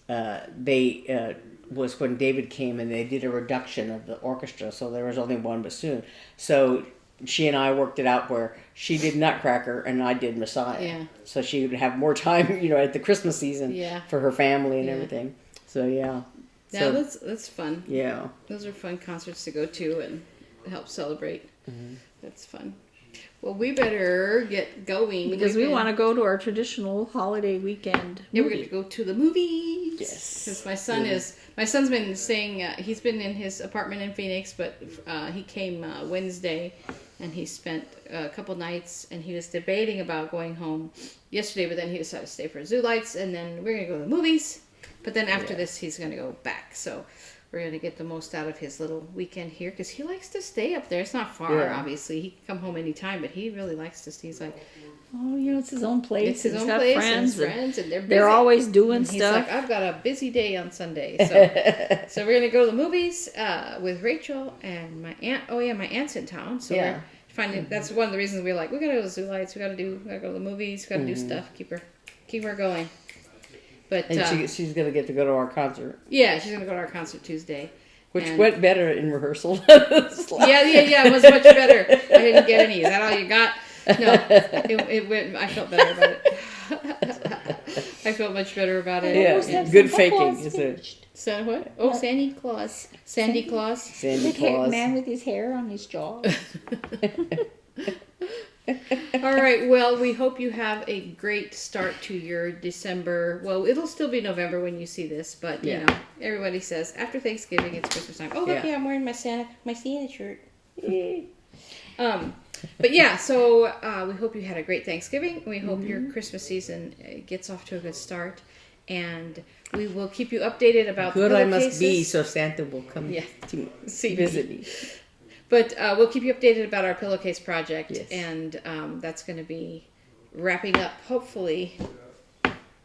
was when David came and they did a reduction of the orchestra, so there was only one bassoon. So she and I worked it out where she did Nutcracker and I did Messiah. Yeah. So she would have more time, you know, at the Christmas season for her family and everything. So yeah. Yeah, that's fun. Yeah. Those are fun concerts to go to and help celebrate. That's fun. Well, we better get going because we want to go to our traditional holiday weekend. Yeah, we're going to go to the movies. Yes. Because my son's been saying, he's been in his apartment in Phoenix, but he came Wednesday, and he spent a couple nights, and he was debating about going home yesterday, but then he decided to stay for Zoo Lights, and then we're going to go to the movies. But then after this, he's going to go back. So we're going to get the most out of his little weekend here because he likes to stay up there. It's not far, obviously. He can come home anytime, but he really likes to stay. He's like, oh, it's his own place. It's his own got place friends, and they're busy. They're always doing and stuff. He's like, I've got a busy day on Sunday. So we're going to go to the movies with Rachel and my aunt. Oh, yeah, my aunt's in town. So we're finding, that's one of the reasons we're like, we got to go to Zoo Lights. We got to go to the movies. We got to do stuff. Keep her going. But, and she's going to get to go to our concert. Yeah, she's going to go to our concert Tuesday. Which went better in rehearsal. Yeah, it was much better. I didn't get any. Is that all you got? No, it went. I felt better about it. I felt much better about it. Yeah, good faking, is it? So what? Oh, Sandy Claus. Sandy Claus. Sandy Claus. Man with his hair on his jaw. All right. Well, we hope you have a great start to your December. Well, it'll still be November when you see this, but you know, everybody says after Thanksgiving it's Christmas time. Oh, look, I'm wearing my Santa shirt. But yeah, so we hope you had a great Thanksgiving. We hope your Christmas season gets off to a good start, and we will keep you updated about good the I must be, so Santa will come to visit me. But we'll keep you updated about our pillowcase project, and that's going to be wrapping up, hopefully,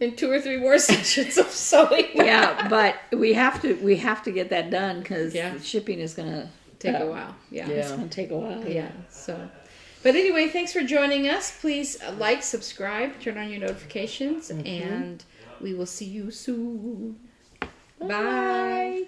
in 2 or 3 more sessions of sewing. Yeah, but we have to get that done because the shipping is going to take a while. Yeah, it's going to take a while. Yeah. So, but anyway, thanks for joining us. Please like, subscribe, turn on your notifications, and we will see you soon. Bye.